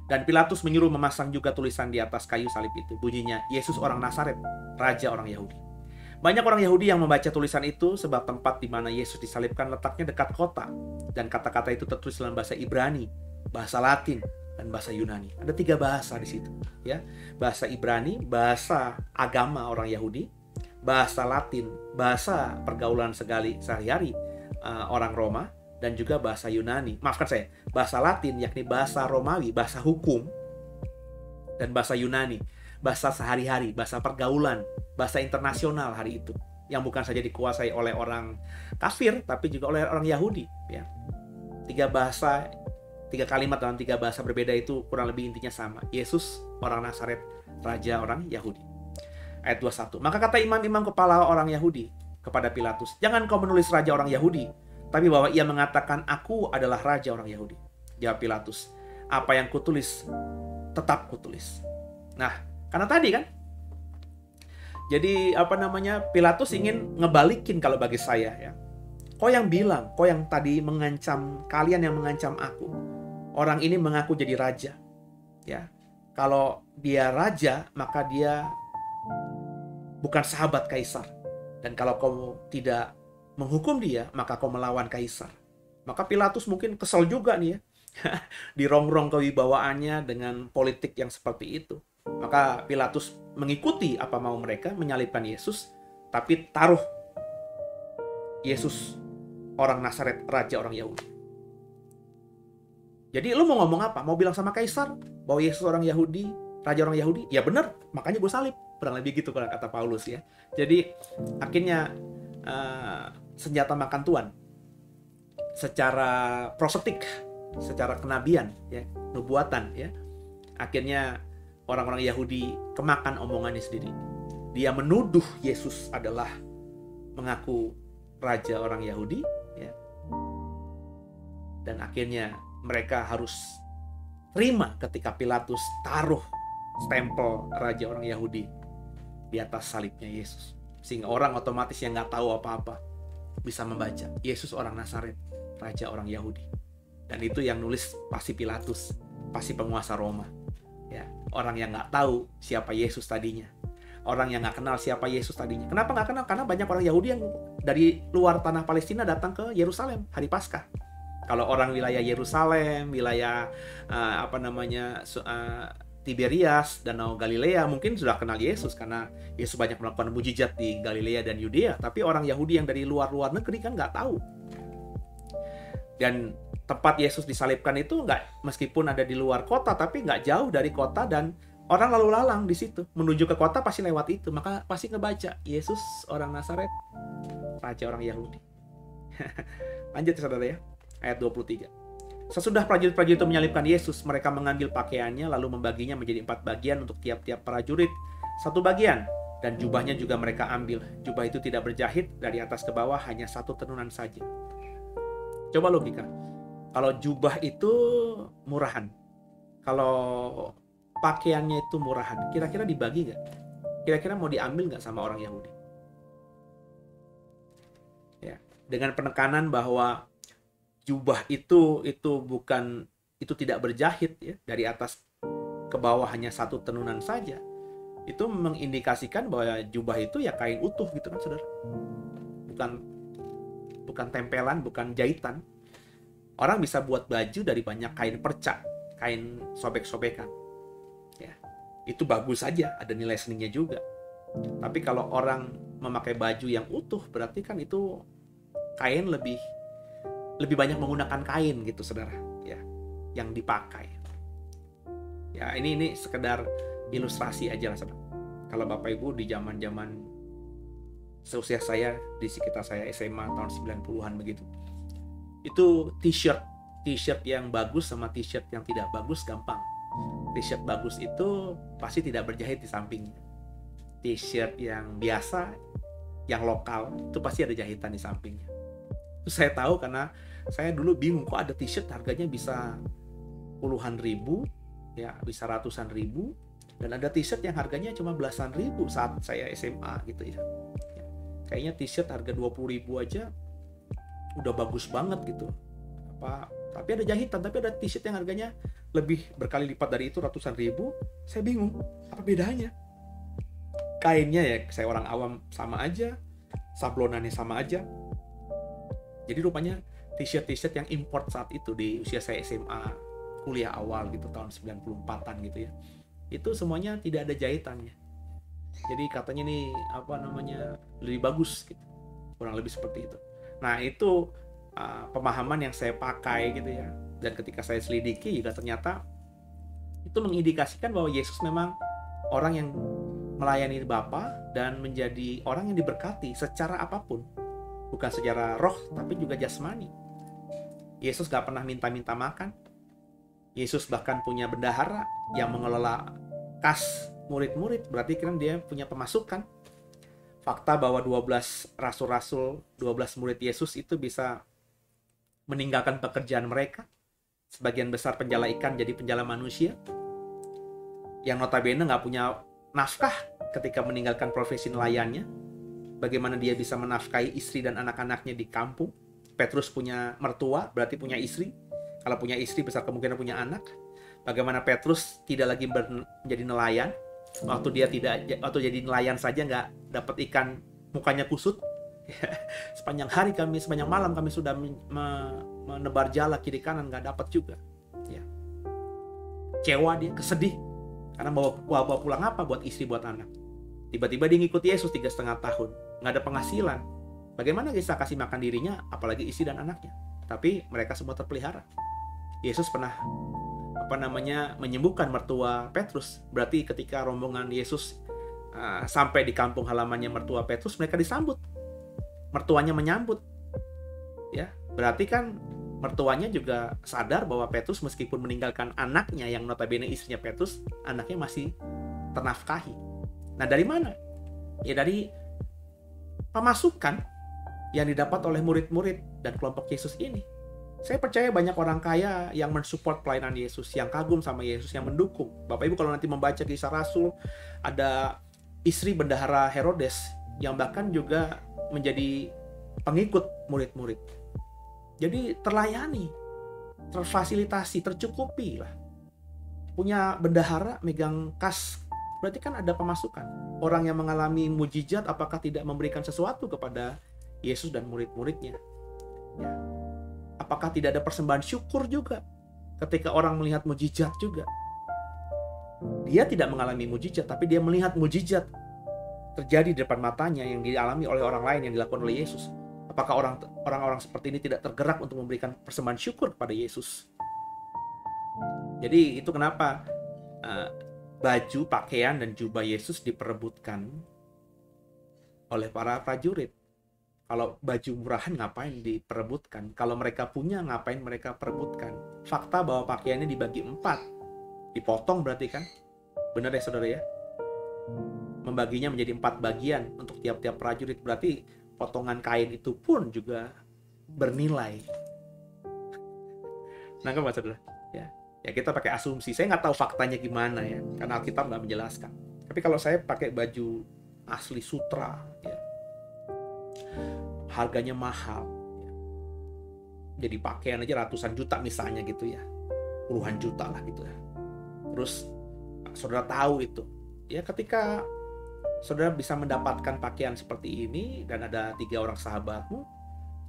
Dan Pilatus menyuruh memasang juga tulisan di atas kayu salib itu. Bunyinya, Yesus orang Nazaret, Raja orang Yahudi. Banyak orang Yahudi yang membaca tulisan itu sebab tempat di mana Yesus disalibkan letaknya dekat kota. Dan kata-kata itu tertulis dalam bahasa Ibrani, bahasa Latin, dan bahasa Yunani. Ada 3 bahasa di situ. Ya, bahasa Ibrani, bahasa agama orang Yahudi. bahasa Latin, bahasa pergaulan sehari-hari orang Roma, dan juga bahasa Yunani. Maafkan saya, bahasa Latin yakni bahasa Romawi, bahasa hukum, dan bahasa Yunani, bahasa sehari-hari, bahasa pergaulan, bahasa internasional hari itu, yang bukan saja dikuasai oleh orang kafir, tapi juga oleh orang Yahudi. Ya. 3 kalimat dalam 3 bahasa berbeda itu kurang lebih intinya sama. Yesus orang Nazaret, raja orang Yahudi. Ayat 21. Maka kata imam-imam kepala orang Yahudi kepada Pilatus, "Jangan kau menulis raja orang Yahudi, tapi bahwa ia mengatakan aku adalah raja orang Yahudi." Jawab Pilatus, "Apa yang kutulis tetap kutulis." Nah, karena tadi kan, jadi Pilatus ingin ngebalikin kalau bagi saya ya. Kau yang bilang, kau yang tadi mengancam, kalian yang mengancam aku. Orang ini mengaku jadi raja. Ya. Kalau dia raja, maka dia bukan sahabat kaisar. Dan kalau kau tidak menghukum dia, maka kau melawan kaisar. Maka Pilatus mungkin kesel juga nih ya. Dirongrong kewibawaannya dengan politik yang seperti itu. Maka Pilatus mengikuti apa mau mereka, menyalibkan Yesus, tapi taruh Yesus orang Nazaret, raja orang Yahudi. Jadi lu mau ngomong apa? Mau bilang sama kaisar bahwa Yesus orang Yahudi, raja orang Yahudi? Ya benar, makanya gue salib. Kurang lebih gitu kata Paulus ya. Jadi akhirnya senjata makan tuan secara profetik, secara kenabian ya, nubuatan ya. Akhirnya orang-orang Yahudi kemakan omongannya sendiri. Dia menuduh Yesus adalah mengaku raja orang Yahudi ya. Dan akhirnya mereka harus terima ketika Pilatus taruh stempel raja orang Yahudi di atas salibnya Yesus. Sehingga orang otomatis yang nggak tahu apa-apa bisa membaca Yesus orang Nazaret, raja orang Yahudi. Dan itu yang nulis pasti Pilatus, pasti penguasa Roma. Ya, orang yang nggak tahu siapa Yesus tadinya, orang yang nggak kenal siapa Yesus tadinya. Kenapa nggak kenal? Karena banyak orang Yahudi yang dari luar tanah Palestina datang ke Yerusalem hari Paskah. Kalau orang wilayah Yerusalem, wilayah Tiberias, Danau Galilea mungkin sudah kenal Yesus karena Yesus banyak melakukan mujizat di Galilea dan Yudea. Tapi orang Yahudi yang dari luar negeri kan nggak tahu. Dan tempat Yesus disalibkan itu nggak, meskipun ada di luar kota, tapi nggak jauh dari kota, dan orang lalu lalang di situ menuju ke kota pasti lewat itu, maka pasti ngebaca Yesus orang Nazaret, raja orang Yahudi. Lanjut ya saudara ya, ayat 23. Sesudah prajurit-prajurit itu menyalibkan Yesus, mereka mengambil pakaiannya lalu membaginya menjadi 4 bagian untuk tiap-tiap prajurit 1 bagian, dan jubahnya juga mereka ambil. Jubah itu tidak berjahit, dari atas ke bawah hanya 1 tenunan saja. Coba logika. Kalau jubah itu murahan, kalau pakaiannya itu murahan, kira-kira dibagi nggak? Kira-kira mau diambil nggak sama orang Yahudi? Ya, dengan penekanan bahwa jubah itu tidak berjahit ya, dari atas ke bawah hanya 1 tenunan saja. Itu mengindikasikan bahwa jubah itu ya kain utuh gitu kan saudara. Bukan tempelan, bukan jahitan. Orang bisa buat baju dari banyak kain perca, kain sobek-sobekan. Ya, itu bagus saja, ada nilai seninya juga. Tapi kalau orang memakai baju yang utuh, berarti kan itu kain lebih banyak menggunakan kain gitu, saudara. Ya, yang dipakai. Ya, ini sekedar ilustrasi aja lah, saudara. Kalau Bapak Ibu di zaman-zaman seusia saya, di sekitar saya SMA tahun 90-an begitu. Itu t-shirt yang bagus sama t-shirt yang tidak bagus gampang. T-shirt bagus itu pasti tidak berjahit di sampingnya. T-shirt yang biasa, yang lokal, itu pasti ada jahitan di sampingnya. Itu saya tahu karena saya dulu bingung kok ada t-shirt harganya bisa puluhan ribu, ya bisa ratusan ribu, dan ada t-shirt yang harganya cuma belasan ribu saat saya SMA gitu ya. Kayaknya t-shirt harga 20.000 aja udah bagus banget gitu. Tapi ada jahitan, tapi ada t-shirt yang harganya lebih berkali lipat dari itu, ratusan ribu. Saya bingung, apa bedanya? Kainnya ya, saya orang awam sama aja, sablonannya sama aja. Jadi rupanya t-shirt yang import saat itu di usia saya SMA, kuliah awal gitu, tahun 94-an gitu ya. Itu semuanya tidak ada jahitannya. Jadi katanya nih apa namanya lebih bagus gitu. Kurang lebih seperti itu. Nah, itu pemahaman yang saya pakai gitu ya. Dan ketika saya selidiki juga ternyata itu mengindikasikan bahwa Yesus memang orang yang melayani Bapa dan menjadi orang yang diberkati secara apapun. Bukan secara roh tapi juga jasmani. Yesus gak pernah minta-minta makan. Yesus bahkan punya bendahara yang mengelola kas murid-murid, berarti kan dia punya pemasukan. Fakta bahwa 12 rasul-rasul, 12 murid Yesus itu bisa meninggalkan pekerjaan mereka. Sebagian besar penjala ikan jadi penjala manusia. Yang notabene gak punya nafkah ketika meninggalkan profesi nelayannya. Bagaimana dia bisa menafkahi istri dan anak-anaknya di kampung. Petrus punya mertua, berarti punya istri. Kalau punya istri, besar kemungkinan punya anak. Bagaimana Petrus tidak lagi menjadi nelayan. Waktu jadi nelayan saja nggak dapat ikan, mukanya kusut. Sepanjang hari sepanjang malam kami sudah menebar jala kiri kanan, nggak dapat juga. Ya. Kecewa dia, kesedih. Karena bawa pulang apa buat istri, buat anak. Tiba-tiba dia ngikut Yesus 3,5 tahun. Nggak ada penghasilan. Bagaimana bisa kasih makan dirinya, apalagi istri dan anaknya. Tapi mereka semua terpelihara. Yesus pernah menyembuhkan mertua Petrus. Berarti ketika rombongan Yesus sampai di kampung halamannya mertua Petrus, mereka disambut. Mertuanya menyambut. Ya, berarti kan mertuanya juga sadar bahwa Petrus meskipun meninggalkan anaknya yang notabene istrinya Petrus, anaknya masih ternafkahi. Nah, dari mana? Ya dari pemasukan yang didapat oleh murid-murid dan kelompok Yesus ini. Saya percaya banyak orang kaya yang mensupport pelayanan Yesus, yang kagum sama Yesus, yang mendukung. Bapak Ibu kalau nanti membaca Kisah Rasul, ada istri bendahara Herodes yang bahkan juga menjadi pengikut murid-murid. Jadi terlayani, terfasilitasi, tercukupi lah. Punya bendahara megang kas, berarti kan ada pemasukan. Orang yang mengalami mujizat apakah tidak memberikan sesuatu kepada Yesus dan murid-muridnya? Ya. Apakah tidak ada persembahan syukur juga ketika orang melihat mujizat juga? Dia tidak mengalami mujizat, tapi dia melihat mujizat terjadi di depan matanya yang dialami oleh orang lain yang dilakukan oleh Yesus. Apakah orang-orang seperti ini tidak tergerak untuk memberikan persembahan syukur kepada Yesus? Jadi itu kenapa baju, pakaian, dan jubah Yesus diperebutkan oleh para prajurit. Kalau baju murahan ngapain diperebutkan? Kalau mereka punya ngapain mereka perebutkan? Fakta bahwa pakaiannya dibagi 4. Dipotong berarti kan? Benar ya saudara ya? Membaginya menjadi 4 bagian untuk tiap-tiap prajurit. Berarti potongan kain itu pun juga bernilai. Nangkep saudara? Ya kita pakai asumsi. Saya nggak tahu faktanya gimana ya. Karena Alkitab nggak menjelaskan. Tapi kalau saya pakai baju asli sutra ya, harganya mahal. Jadi pakaian aja ratusan juta misalnya gitu ya. Puluhan juta lah gitu ya. Terus saudara tahu itu. Ya ketika saudara bisa mendapatkan pakaian seperti ini dan ada 3 orang sahabatmu,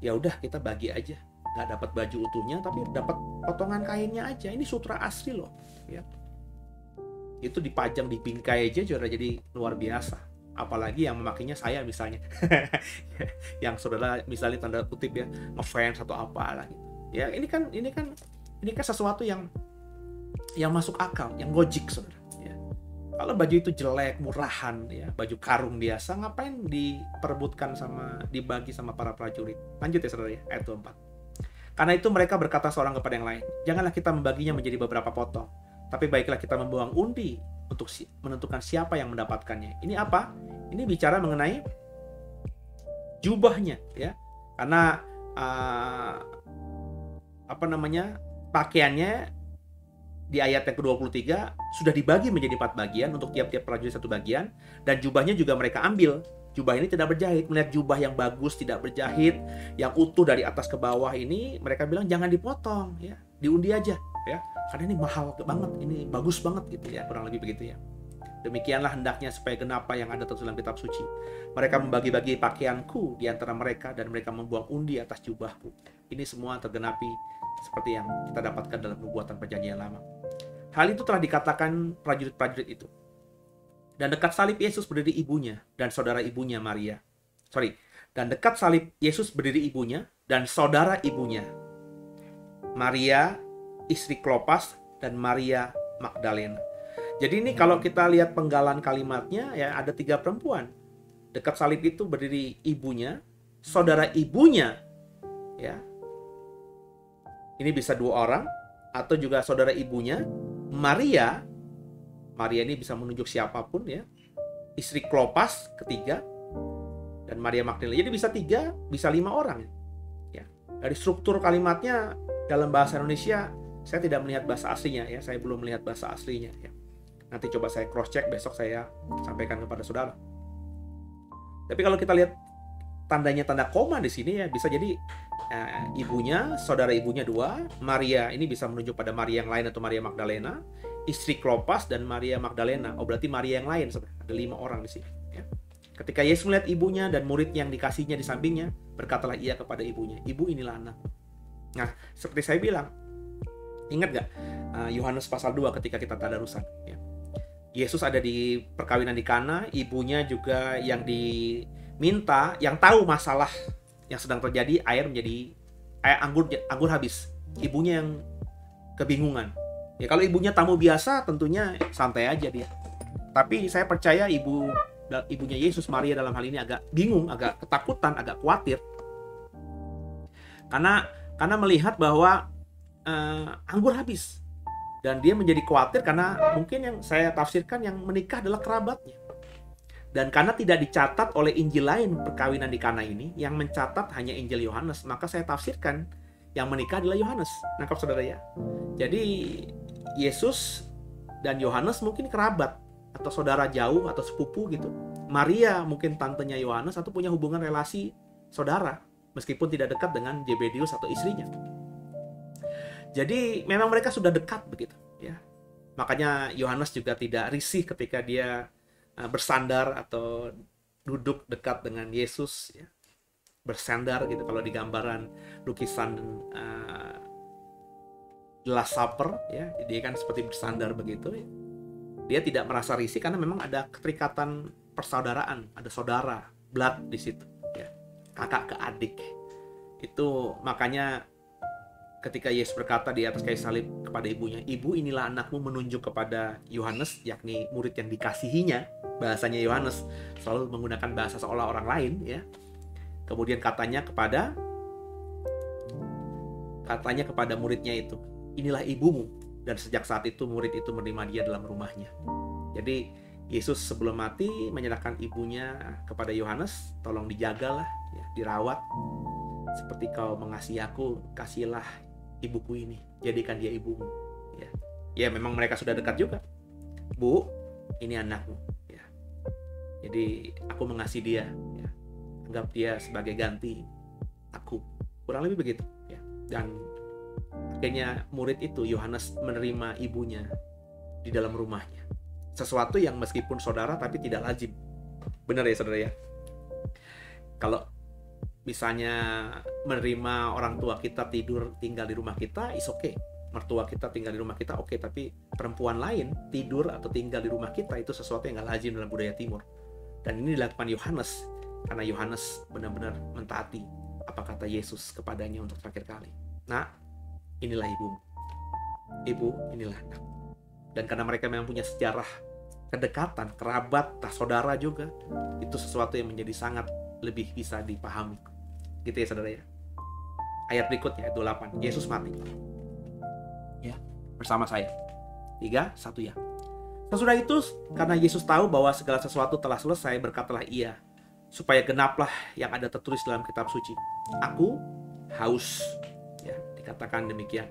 ya udah kita bagi aja. Nggak dapat baju utuhnya tapi dapat potongan kainnya aja. Ini sutra asli loh. Ya. Itu dipajang di bingkai aja saudara, jadi luar biasa. Apalagi yang memakainya saya misalnya. Yang saudara misalnya tanda kutip ya ngefans atau apalah gitu. Ya ini kan sesuatu yang masuk akal, yang logik saudara ya. Kalau baju itu jelek, murahan ya, baju karung biasa, ngapain diperebutkan dibagi sama para prajurit? Lanjut ya saudara ya, ayat 24. Karena itu mereka berkata seorang kepada yang lain, janganlah kita membaginya menjadi beberapa potong, tapi baiklah kita membuang undi untuk menentukan siapa yang mendapatkannya. Ini apa? Ini bicara mengenai jubahnya ya. Karena pakaiannya di ayat yang ke-23 sudah dibagi menjadi 4 bagian untuk tiap-tiap prajurit 1 bagian, dan jubahnya juga mereka ambil. Jubah ini tidak berjahit. Melihat jubah yang bagus tidak berjahit, yang utuh dari atas ke bawah ini, mereka bilang jangan dipotong ya, diundi aja ya. Karena ini mahal banget, ini bagus banget gitu ya, kurang lebih begitu ya. Demikianlah hendaknya supaya genap apa yang ada tertulis dalam kitab suci. Mereka membagi-bagi pakaianku di antara mereka dan mereka membuang undi atas jubahku. Ini semua tergenapi seperti yang kita dapatkan dalam nubuatan perjanjian lama. Hal itu telah dikatakan prajurit-prajurit itu. Dan dekat salib Yesus berdiri ibunya dan saudara ibunya Maria. Dan dekat salib Yesus berdiri ibunya dan saudara ibunya Maria, istri Klopas, dan Maria Magdalena. Jadi ini kalau kita lihat penggalan kalimatnya, ya ada 3 perempuan. Dekat salib itu berdiri ibunya, saudara ibunya, ya. Ini bisa 2 orang, atau juga saudara ibunya, Maria. Maria ini bisa menunjuk siapapun, ya. Istri Klopas ketiga, dan Maria Magdalena. Jadi bisa 3, bisa 5 orang. Ya. Dari struktur kalimatnya dalam bahasa Indonesia, saya tidak melihat bahasa aslinya, ya. Saya belum melihat bahasa aslinya, ya. Nanti coba saya cross check, besok saya sampaikan kepada saudara. Tapi kalau kita lihat tandanya tanda koma di sini, ya bisa jadi ibunya, saudara ibunya 2, Maria ini bisa menunjuk pada Maria yang lain atau Maria Magdalena, istri Klopas dan Maria Magdalena. Oh, berarti Maria yang lain, ada 5 orang di sini. Ya. Ketika Yesus melihat ibunya dan murid yang dikasihnya di sampingnya, berkatalah ia kepada ibunya, "Ibu, inilah anak." Nah, seperti saya bilang, ingat gak Yohanes pasal 2 ketika kita tadarusan? Ya. Yesus ada di perkawinan di Kana, ibunya juga yang diminta, yang tahu masalah yang sedang terjadi, anggur habis. Ibunya yang kebingungan. Ya kalau ibunya tamu biasa tentunya santai aja dia. Tapi saya percaya ibunya Yesus, Maria dalam hal ini agak bingung, agak ketakutan, agak khawatir. Karena melihat bahwa anggur habis. Dan dia menjadi khawatir karena mungkin yang saya tafsirkan yang menikah adalah kerabatnya. Dan karena tidak dicatat oleh Injil lain perkawinan di Kana ini, yang mencatat hanya Injil Yohanes, maka saya tafsirkan yang menikah adalah Yohanes. Nangkap saudara ya? Jadi Yesus dan Yohanes mungkin kerabat atau saudara jauh atau sepupu gitu. Maria mungkin tantenya Yohanes atau punya hubungan relasi saudara, meskipun tidak dekat dengan Zebedius atau istrinya. Jadi memang mereka sudah dekat begitu, ya. Makanya Yohanes juga tidak risih ketika dia bersandar atau duduk dekat dengan Yesus, ya. Bersandar gitu kalau di gambaran lukisan The Last Supper, ya. Dia kan seperti bersandar begitu, ya. Dia tidak merasa risih karena memang ada keterikatan persaudaraan, ada saudara, blood di situ, ya. Kakak ke adik. Itu makanya ketika Yesus berkata di atas kayu salib kepada ibunya, "Ibu, inilah anakmu," menunjuk kepada Yohanes, yakni murid yang dikasihinya. Bahasanya Yohanes selalu menggunakan bahasa seolah orang lain, ya. Kemudian katanya kepada muridnya itu, "Inilah ibumu." Dan sejak saat itu murid itu menerima dia dalam rumahnya. Jadi Yesus sebelum mati menyerahkan ibunya kepada Yohanes, "Tolong dijagalah, ya, dirawat. Seperti kau mengasihi aku, kasihilah ibuku ini, jadikan dia ibumu." Ya memang mereka sudah dekat juga. "Bu, ini anakmu, ya. Jadi aku mengasihi dia, ya. Anggap dia sebagai ganti aku." Kurang lebih begitu, ya. Dan akhirnya murid itu, Yohanes, menerima ibunya di dalam rumahnya. Sesuatu yang meskipun saudara tapi tidak lazim. Benar ya saudara ya? Kalau misalnya menerima orang tua kita tinggal di rumah kita, is okay. Mertua kita tinggal di rumah kita, oke. Tapi perempuan lain tidur atau tinggal di rumah kita, itu sesuatu yang gak lazim dalam budaya timur. Dan ini dilakukan Yohanes, karena Yohanes benar-benar mentaati apa kata Yesus kepadanya untuk terakhir kali. "Nah, inilah ibumu. Ibu, inilah anak." Dan karena mereka memang punya sejarah kedekatan, kerabat, saudara juga, itu sesuatu yang menjadi sangat lebih bisa dipahami. Gitu ya saudara ya. Ayat berikutnya, ayat 28. Yesus mati, ya, bersama saya. 3, 1 ya. Sesudah itu, karena Yesus tahu bahwa segala sesuatu telah selesai, berkatalah ia, supaya genaplah yang ada tertulis dalam kitab suci, "Aku haus." Ya, dikatakan demikian.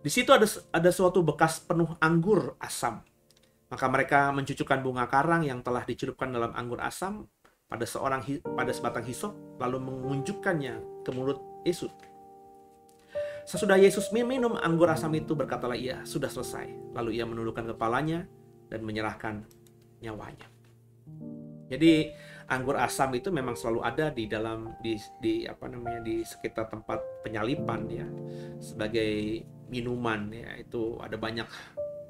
Di situ ada suatu bekas penuh anggur asam. Maka mereka mencucukkan bunga karang yang telah dicelupkan dalam anggur asam pada sebatang hisop, lalu mengunjukkannya ke mulut Yesus. Sesudah Yesus minum anggur asam itu, berkatalah ia, "Sudah selesai." Lalu ia menundukkan kepalanya dan menyerahkan nyawanya. Jadi anggur asam itu memang selalu ada di dalam di sekitar tempat penyaliban, ya, sebagai minuman, ya. Itu ada banyak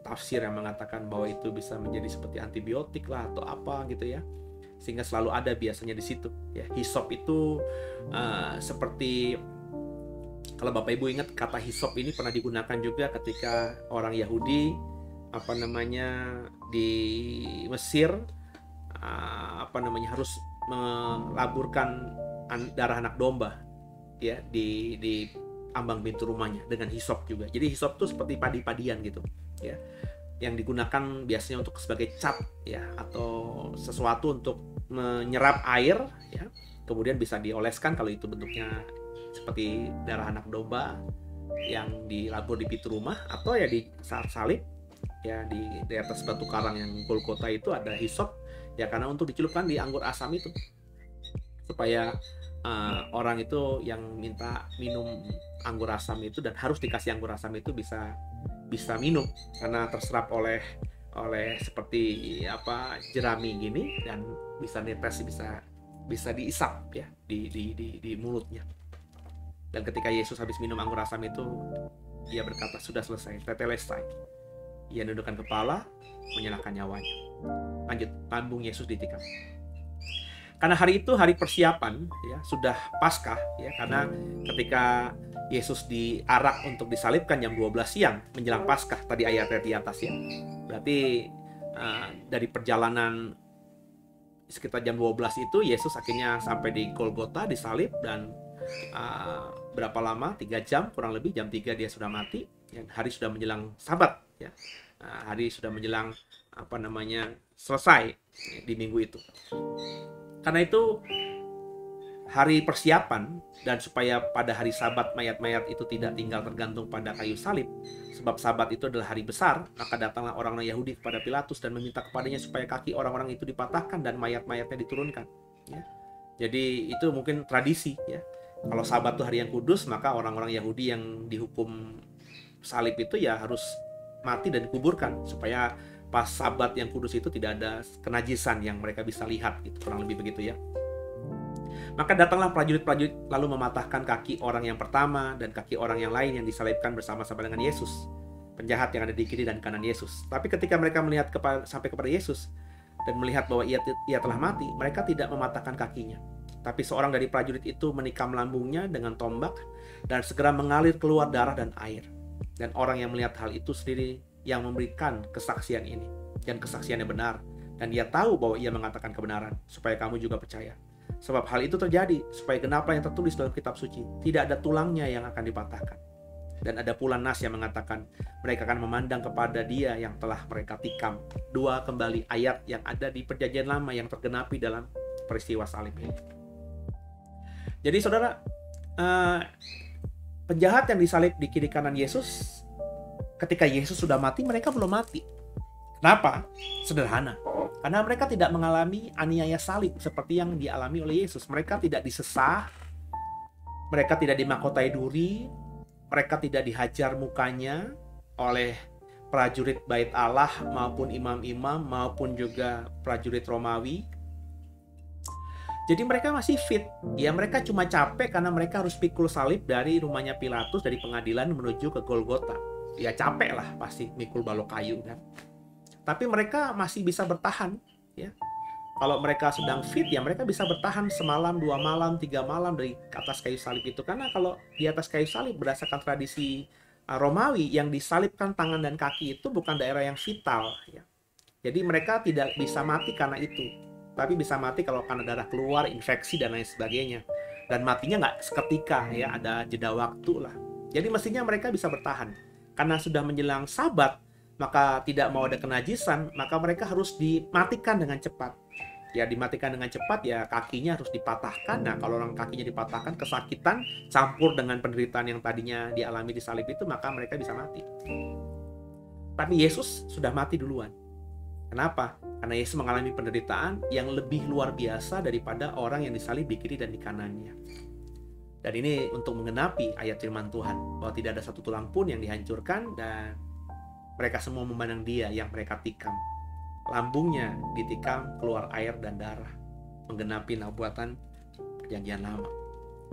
tafsir yang mengatakan bahwa itu bisa menjadi seperti antibiotik lah atau apa gitu ya, sehingga selalu ada biasanya di situ ya. Hisop itu seperti, kalau Bapak Ibu ingat, kata hisop ini pernah digunakan juga ketika orang Yahudi di Mesir harus melaburkan darah anak domba ya di ambang pintu rumahnya dengan hisop juga. Jadi hisop itu seperti padi-padian gitu ya, yang digunakan biasanya untuk sebagai cat ya, atau sesuatu untuk menyerap air ya, kemudian bisa dioleskan kalau itu bentuknya seperti darah anak domba yang dilabur di pintu rumah, atau ya di saat salib ya, di atas batu karang yang Golgota itu ada hisop ya, karena untuk dicelupkan di anggur asam itu supaya orang itu yang minta minum anggur asam itu dan harus dikasih anggur asam itu bisa minum, karena terserap oleh seperti jerami gini, dan bisa netes, bisa diisap ya di mulutnya. Dan ketika Yesus habis minum anggur asam itu, dia berkata, sudah selesai, tetelestai. Ia menundukkan kepala, menyerahkan nyawanya. Lanjut, lambung Yesus ditikam. Karena hari itu hari persiapan ya, sudah Paskah ya, karena ketika Yesus diarak untuk disalibkan jam 12 siang menjelang Paskah, tadi ayatnya di atas ya. Berarti dari perjalanan sekitar jam 12 itu Yesus akhirnya sampai di Golgota, disalib, dan berapa lama? 3 jam kurang lebih, jam 3 dia sudah mati. Dan hari sudah menjelang Sabat ya. Hari sudah menjelang selesai di minggu itu. Karena itu hari persiapan, dan supaya pada hari Sabat mayat-mayat itu tidak tinggal tergantung pada kayu salib, sebab Sabat itu adalah hari besar, maka datanglah orang-orang Yahudi kepada Pilatus dan meminta kepadanya supaya kaki orang-orang itu dipatahkan dan mayat-mayatnya diturunkan ya. Jadi itu mungkin tradisi ya, kalau Sabat itu hari yang kudus, maka orang-orang Yahudi yang dihukum salib itu ya harus mati dan dikuburkan, supaya pas Sabat yang kudus itu tidak ada kenajisan yang mereka bisa lihat gitu, kurang lebih begitu ya. Maka datanglah prajurit-prajurit lalu mematahkan kaki orang yang pertama dan kaki orang yang lain yang disalibkan bersama-sama dengan Yesus, penjahat yang ada di kiri dan kanan Yesus. Tapi ketika mereka melihat sampai kepada Yesus dan melihat bahwa ia telah mati, mereka tidak mematahkan kakinya. Tapi seorang dari prajurit itu menikam lambungnya dengan tombak, dan segera mengalir keluar darah dan air. Dan orang yang melihat hal itu sendiri yang memberikan kesaksian ini, dan kesaksiannya benar, dan dia tahu bahwa ia mengatakan kebenaran, supaya kamu juga percaya. Sebab hal itu terjadi supaya genaplah yang tertulis dalam kitab suci, tidak ada tulangnya yang akan dipatahkan. Dan ada pula nas yang mengatakan mereka akan memandang kepada dia yang telah mereka tikam. 2 kembali ayat yang ada di perjanjian lama yang tergenapi dalam peristiwa salib ini. Jadi saudara, penjahat yang disalib di kiri kanan Yesus, ketika Yesus sudah mati, mereka belum mati. Kenapa? Sederhana. Karena mereka tidak mengalami aniaya salib seperti yang dialami oleh Yesus. Mereka tidak disesah, mereka tidak dimahkotai duri, mereka tidak dihajar mukanya oleh prajurit Bait Allah maupun imam-imam maupun juga prajurit Romawi. Jadi mereka masih fit. Ya, mereka cuma capek karena mereka harus pikul salib dari rumahnya Pilatus, dari pengadilan menuju ke Golgota. Ya capek lah pasti mikul balok kayu kan. Tapi mereka masih bisa bertahan ya. Kalau mereka sedang fit ya mereka bisa bertahan semalam, 2 malam, 3 malam dari atas kayu salib itu. Karena kalau di atas kayu salib berdasarkan tradisi Romawi, yang disalibkan tangan dan kaki itu bukan daerah yang vital ya. Jadi mereka tidak bisa mati karena itu, tapi bisa mati kalau karena darah keluar, infeksi dan lain sebagainya. Dan matinya nggak seketika ya, ada jeda waktu lah. Jadi mestinya mereka bisa bertahan. Karena sudah menjelang Sabat, maka tidak mau ada kenajisan, maka mereka harus dimatikan dengan cepat. Ya dimatikan dengan cepat ya, kakinya harus dipatahkan. Nah kalau orang kakinya dipatahkan, kesakitan campur dengan penderitaan yang tadinya dialami di salib itu, maka mereka bisa mati. Tapi Yesus sudah mati duluan. Kenapa? Karena Yesus mengalami penderitaan yang lebih luar biasa daripada orang yang disalib di kiri dan di kanannya. Dan ini untuk menggenapi ayat firman Tuhan, bahwa tidak ada satu tulang pun yang dihancurkan, dan mereka semua memandang dia yang mereka tikam. Lambungnya ditikam, keluar air dan darah, menggenapi nubuatan perjanjian lama.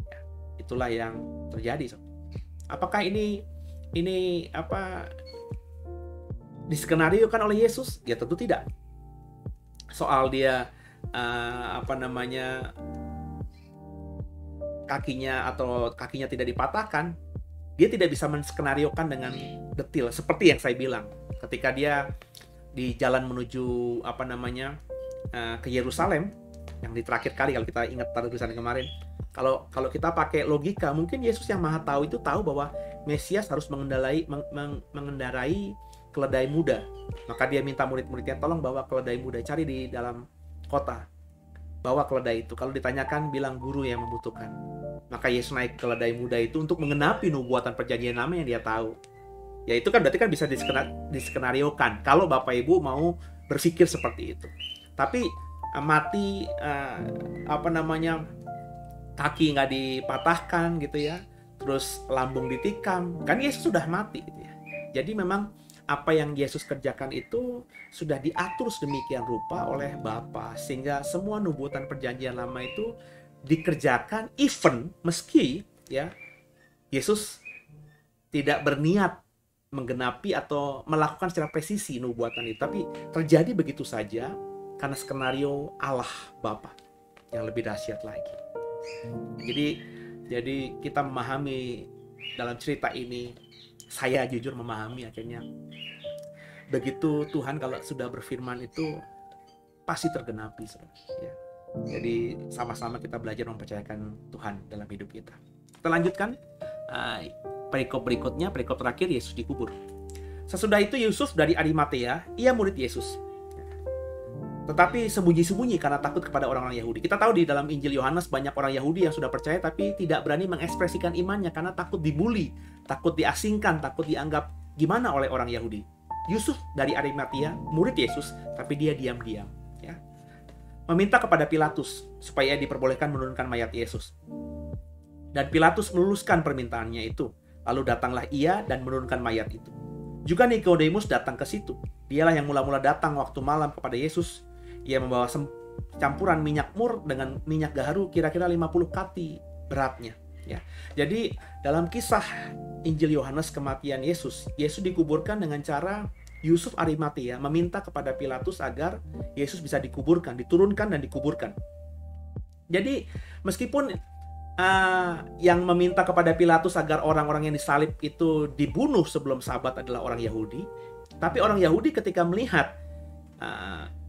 Ya, itulah yang terjadi. Apakah ini diskenariokan oleh Yesus? Ya tentu tidak. Soal dia kakinya tidak dipatahkan, dia tidak bisa menskenariokan dengan detail seperti yang saya bilang ketika dia di jalan menuju ke Yerusalem yang di terakhir kali, kalau kita ingat pada tulisan kemarin. Kalau kita pakai logika, mungkin Yesus yang Maha Tahu itu tahu bahwa Mesias harus mengendarai keledai muda. Maka dia minta murid-muridnya, tolong bawa keledai muda, cari di dalam kota, bawa keledai itu. Kalau ditanyakan, bilang guru yang membutuhkan. Maka Yesus naik keledai muda itu untuk mengenapi nubuatan perjanjian lama yang dia tahu. Ya itu kan berarti kan bisa diskenariokan kalau Bapak Ibu mau berpikir seperti itu. Tapi mati kaki nggak dipatahkan gitu ya, terus lambung ditikam, kan Yesus sudah mati gitu ya. Jadi memang apa yang Yesus kerjakan itu sudah diatur sedemikian rupa oleh Bapa, sehingga semua nubuatan perjanjian lama itu dikerjakan, even meski ya Yesus tidak berniat menggenapi atau melakukan secara presisi nubuatan itu, tapi terjadi begitu saja karena skenario Allah Bapa yang lebih dahsyat lagi. Jadi kita memahami dalam cerita ini, saya jujur memahami akhirnya begitu Tuhan kalau sudah berfirman itu pasti tergenapi, ya. Jadi sama-sama kita belajar mempercayakan Tuhan dalam hidup kita. Kita lanjutkan perikop berikutnya, perikop terakhir, Yesus dikubur. Sesudah itu Yusuf dari Arimatea, ia murid Yesus, tetapi sembunyi-sembunyi karena takut kepada orang-orang Yahudi. Kita tahu di dalam Injil Yohanes banyak orang Yahudi yang sudah percaya tapi tidak berani mengekspresikan imannya karena takut dibully, takut diasingkan, takut dianggap gimana oleh orang Yahudi. Yusuf dari Arimatea, murid Yesus, tapi dia diam-diam, ya. Meminta kepada Pilatus supaya diperbolehkan menurunkan mayat Yesus. Dan Pilatus meluluskan permintaannya itu. Lalu datanglah ia dan menurunkan mayat itu. Juga Nikodemus datang ke situ. Dialah yang mula-mula datang waktu malam kepada Yesus. Ia membawa campuran minyak mur dengan minyak gaharu kira-kira 50 kati beratnya. Ya. Jadi dalam kisah Injil Yohanes kematian Yesus, Yesus dikuburkan dengan cara Yusuf Arimatea meminta kepada Pilatus agar Yesus bisa dikuburkan, diturunkan dan dikuburkan. Jadi meskipun yang meminta kepada Pilatus agar orang-orang yang disalib itu dibunuh sebelum Sabat adalah orang Yahudi, tapi orang Yahudi ketika melihat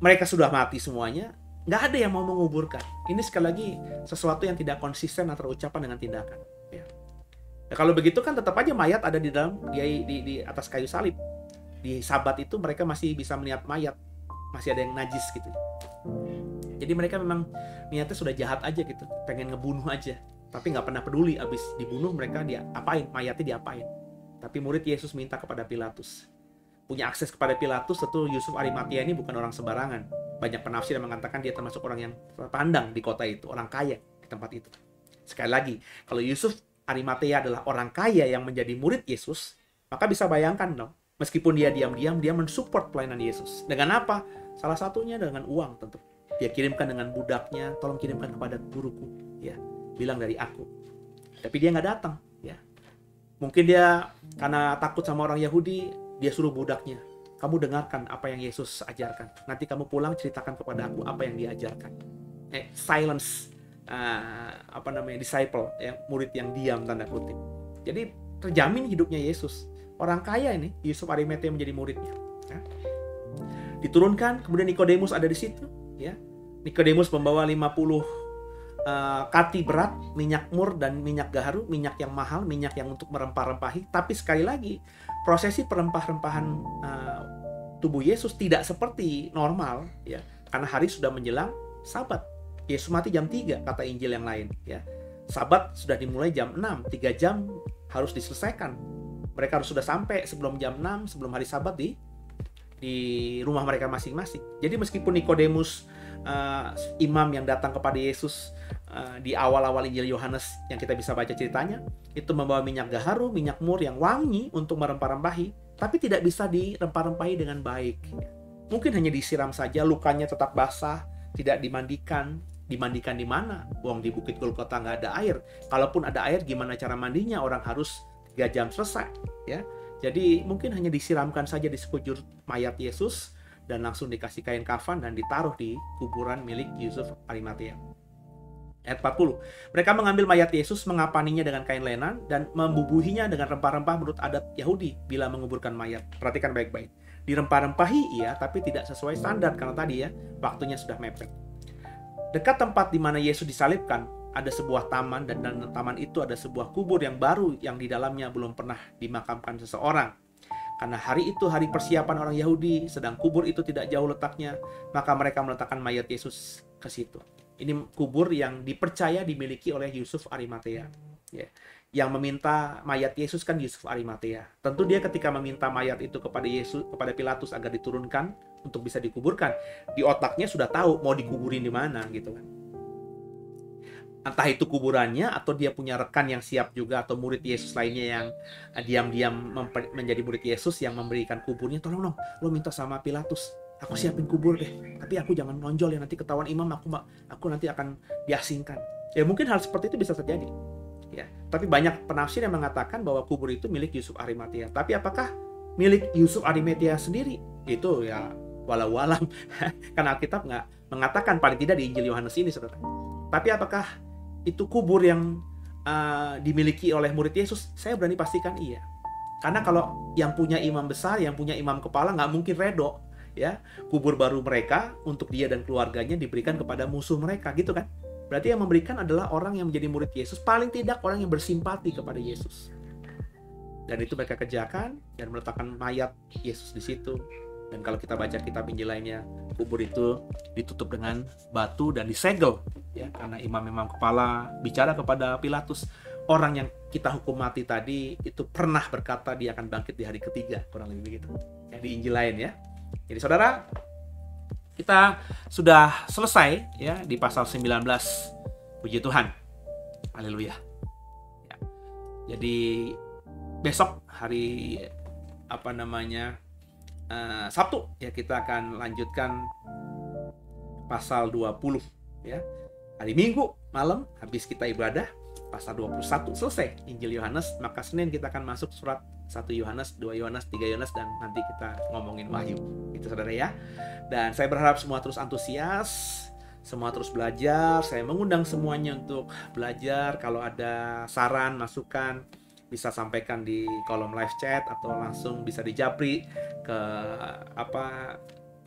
mereka sudah mati semuanya, nggak ada yang mau menguburkan. Ini sekali lagi sesuatu yang tidak konsisten antara ucapan dengan tindakan. Ya. Nah, kalau begitu kan tetap aja mayat ada di dalam di atas kayu salib. Di Sabat itu mereka masih bisa melihat mayat, masih ada yang najis gitu. Jadi mereka memang niatnya sudah jahat aja gitu, pengen ngebunuh aja, tapi nggak pernah peduli abis dibunuh mereka diapain, mayatnya diapain. Tapi murid Yesus minta kepada Pilatus. Punya akses kepada Pilatus, tentu Yusuf Arimatea ini bukan orang sembarangan. Banyak penafsir yang mengatakan dia termasuk orang yang terpandang di kota itu, orang kaya di tempat itu. Sekali lagi, kalau Yusuf Arimatea adalah orang kaya yang menjadi murid Yesus, maka bisa bayangkan dong, meskipun dia diam-diam, dia mensupport pelayanan Yesus. Dengan apa? Salah satunya dengan uang tentu. Dia kirimkan dengan budaknya, tolong kirimkan kepada guruku, ya, bilang dari aku. Tapi dia nggak datang, ya. Mungkin dia karena takut sama orang Yahudi, dia suruh budaknya, kamu dengarkan apa yang Yesus ajarkan. Nanti kamu pulang ceritakan kepada aku apa yang dia ajarkan. Silence, disciple, ya, murid yang diam tanda kutip. Jadi terjamin hidupnya Yesus. Orang kaya ini, Yusuf Arimatea menjadi muridnya. Ya. Diturunkan, kemudian Nikodemus ada di situ. Ya. Nikodemus membawa 50 kati berat, minyak mur dan minyak gaharu, minyak yang mahal, minyak yang untuk merempah-rempahi. Tapi sekali lagi, prosesi perempah-rempahan tubuh Yesus tidak seperti normal, ya, karena hari sudah menjelang Sabat. Yesus mati jam 3, kata Injil yang lain. Ya. Sabat sudah dimulai jam 6, 3 jam harus diselesaikan. Mereka harus sudah sampai sebelum jam 6, sebelum hari Sabat di rumah mereka masing-masing. Jadi meskipun Nikodemus, imam yang datang kepada Yesus di awal-awal Injil Yohanes yang kita bisa baca ceritanya, itu membawa minyak gaharu, minyak mur yang wangi untuk merempah-rempahi, tapi tidak bisa dirempah-rempahi dengan baik. Mungkin hanya disiram saja, lukanya tetap basah, tidak dimandikan. Dimandikan di mana? Wong di Bukit Golgota nggak ada air. Kalaupun ada air, gimana cara mandinya? Orang harus 3 jam selesai, ya. Jadi mungkin hanya disiramkan saja di sekujur mayat Yesus dan langsung dikasih kain kafan dan ditaruh di kuburan milik Yusuf Arimatea. Ayat 40. Mereka mengambil mayat Yesus, mengapaninya dengan kain lenan dan membubuhinya dengan rempah-rempah menurut adat Yahudi bila menguburkan mayat. Perhatikan baik-baik. Dirempah-rempahi iya, tapi tidak sesuai standar karena tadi ya, waktunya sudah mepet. Dekat tempat di mana Yesus disalibkan, ada sebuah taman dan dalam taman itu ada sebuah kubur yang baru yang di dalamnya belum pernah dimakamkan seseorang. Karena hari itu hari persiapan orang Yahudi, sedang kubur itu tidak jauh letaknya, maka mereka meletakkan mayat Yesus ke situ. Ini kubur yang dipercaya dimiliki oleh Yusuf Arimatea. Ya. Yang meminta mayat Yesus kan Yusuf Arimatea. Tentu dia ketika meminta mayat itu kepada Pilatus agar diturunkan untuk bisa dikuburkan, di otaknya sudah tahu mau dikuburin di mana gitu kan. Entah itu kuburannya atau dia punya rekan yang siap juga atau murid Yesus lainnya yang diam-diam menjadi murid Yesus yang memberikan kuburnya. Tolong dong, lo minta sama Pilatus, aku siapin kubur deh, tapi aku jangan nonjol ya, nanti ketahuan imam aku nanti akan diasingkan. Ya mungkin hal seperti itu bisa terjadi. Ya, tapi banyak penafsir yang mengatakan bahwa kubur itu milik Yusuf Arimatea. Tapi apakah milik Yusuf Arimatea sendiri? Itu ya walau alam. Karena Alkitab nggak mengatakan, paling tidak di Injil Yohanes ini, saudara. Tapi apakah itu kubur yang dimiliki oleh murid Yesus? Saya berani pastikan iya. Karena kalau yang punya imam besar, yang punya imam kepala nggak mungkin redo ya kubur baru mereka untuk dia dan keluarganya diberikan kepada musuh mereka, gitu kan? Berarti yang memberikan adalah orang yang menjadi murid Yesus, paling tidak orang yang bersimpati kepada Yesus. Dan itu mereka kerjakan dan meletakkan mayat Yesus di situ. Dan kalau kita baca kitab Injil lainnya, kubur itu ditutup dengan batu dan disegel ya, karena imam-imam kepala bicara kepada Pilatus, orang yang kita hukum mati tadi itu pernah berkata dia akan bangkit di hari ketiga, kurang lebih begitu. Ya, di Injil lain ya. Jadi saudara, kita sudah selesai ya di pasal 19. Puji Tuhan. Haleluya. Ya. Jadi besok hari Sabtu ya kita akan lanjutkan pasal 20 ya. Hari Minggu malam habis kita ibadah pasal 21 selesai Injil Yohanes, maka Senin kita akan masuk surat 1 Yohanes, 2 Yohanes, 3 Yohanes, dan nanti kita ngomongin Wahyu. Itu saudara ya. Dan saya berharap semua terus antusias, semua terus belajar. Saya mengundang semuanya untuk belajar. Kalau ada saran, masukan, bisa sampaikan di kolom live chat atau langsung bisa dijapri ke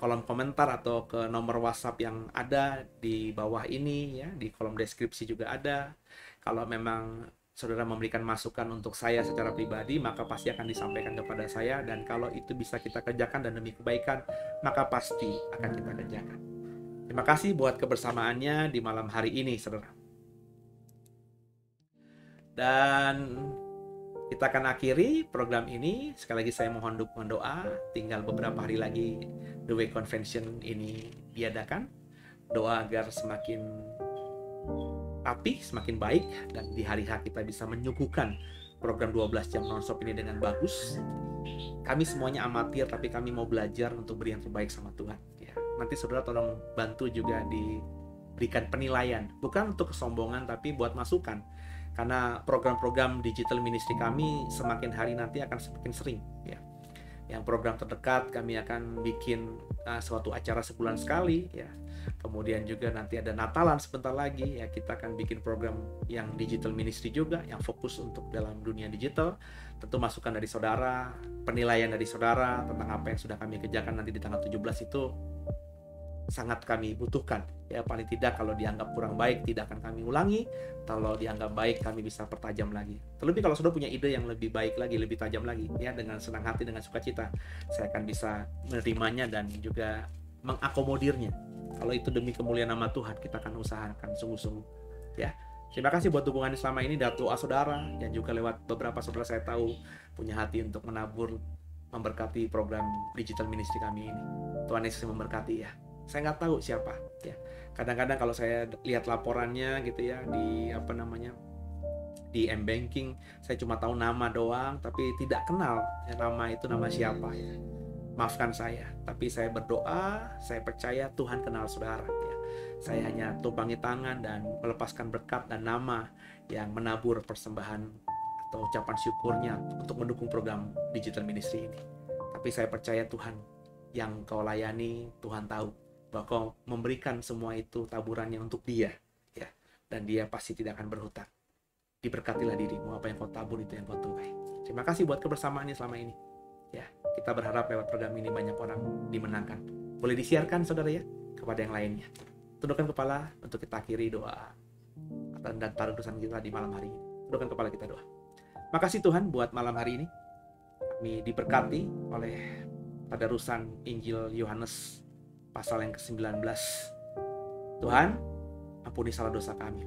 kolom komentar atau ke nomor WhatsApp yang ada di bawah ini ya, di kolom deskripsi juga ada. Kalau memang saudara memberikan masukan untuk saya secara pribadi, maka pasti akan disampaikan kepada saya, dan kalau itu bisa kita kerjakan dan demi kebaikan, maka pasti akan kita kerjakan. Terima kasih buat kebersamaannya di malam hari ini, saudara. Dan kita akan akhiri program ini. Sekali lagi saya mohon dukungan doa. Tinggal beberapa hari lagi The Way Convention ini diadakan. Doa agar semakin rapi, semakin baik, dan di hari H kita bisa menyuguhkan program 12 jam nonstop ini dengan bagus. Kami semuanya amatir, tapi kami mau belajar untuk beri yang terbaik sama Tuhan ya. Nanti saudara tolong bantu juga diberikan penilaian, bukan untuk kesombongan tapi buat masukan. Karena program-program digital ministry kami semakin hari nanti akan semakin sering ya. Yang program terdekat kami akan bikin suatu acara sebulan sekali ya. Kemudian juga nanti ada Natalan sebentar lagi ya, kita akan bikin program yang digital ministry juga yang fokus untuk dalam dunia digital. Tentu masukan dari saudara, penilaian dari saudara tentang apa yang sudah kami kerjakan nanti di tanggal 17 itu sangat kami butuhkan ya. Paling tidak kalau dianggap kurang baik tidak akan kami ulangi, kalau dianggap baik kami bisa pertajam lagi. Terlebih kalau sudah punya ide yang lebih baik lagi, lebih tajam lagi ya, dengan senang hati, dengan sukacita saya akan bisa menerimanya dan juga mengakomodirnya. Kalau itu demi kemuliaan nama Tuhan, kita akan usahakan sungguh-sungguh ya. Terima kasih buat dukungan selama ini, dan doa saudara, dan juga lewat beberapa saudara saya tahu punya hati untuk menabur, memberkati program digital ministry kami ini. Tuhan Yesus memberkati ya. Saya nggak tahu siapa ya. Kadang-kadang kalau saya lihat laporannya gitu ya di di M-Banking, saya cuma tahu nama doang tapi tidak kenal ya, nama itu nama siapa ya. Maafkan saya, tapi saya berdoa, saya percaya Tuhan kenal saudara ya. Saya hanya tumpangi tangan dan melepaskan berkat dan nama yang menabur persembahan atau ucapan syukurnya untuk mendukung program digital ministry ini. Tapi saya percaya Tuhan yang kau layani, Tuhan tahu bahwa kau memberikan semua itu taburannya untuk dia, ya, dan dia pasti tidak akan berhutang. Diberkatilah dirimu, apa yang kau tabur itu yang kau tuai. Terima kasih buat kebersamaannya selama ini. Ya, kita berharap lewat program ini banyak orang dimenangkan. Boleh disiarkan saudara ya kepada yang lainnya. Tundukkan kepala untuk kita akhiri doa dan taruhan kita di malam hari ini. Tundukkan kepala kita doa. Makasih Tuhan buat malam hari ini. Kami diberkati oleh tadarusan Injil Yohanes pasal yang ke-19. Tuhan, ampuni salah dosa kami.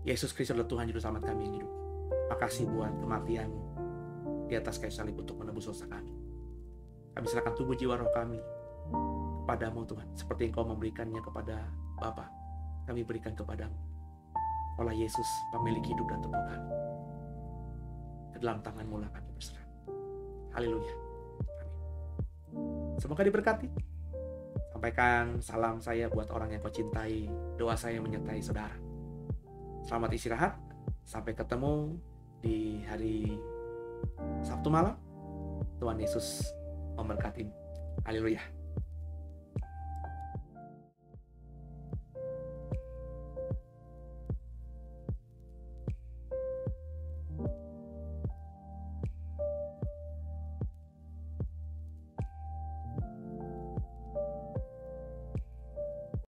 Yesus Kristus adalah Tuhan Juru Selamat kami yang hidup. Makasih buat kematian di atas kayu salib untuk menebus dosa kami. Kami serahkan tubuh jiwa roh kami kepadamu Tuhan, seperti Engkau memberikannya kepada Bapa, kami berikan kepadamu. Oleh Yesus, pemilik hidup dan tubuh kami, ke dalam tangan-Mu lah kami berserah. Haleluya. Amin. Semoga diberkati. Sampaikan salam saya buat orang yang kau cintai. Doa saya menyertai saudara. Selamat istirahat. Sampai ketemu di hari Sabtu malam. Tuhan Yesus memberkati. Haleluya.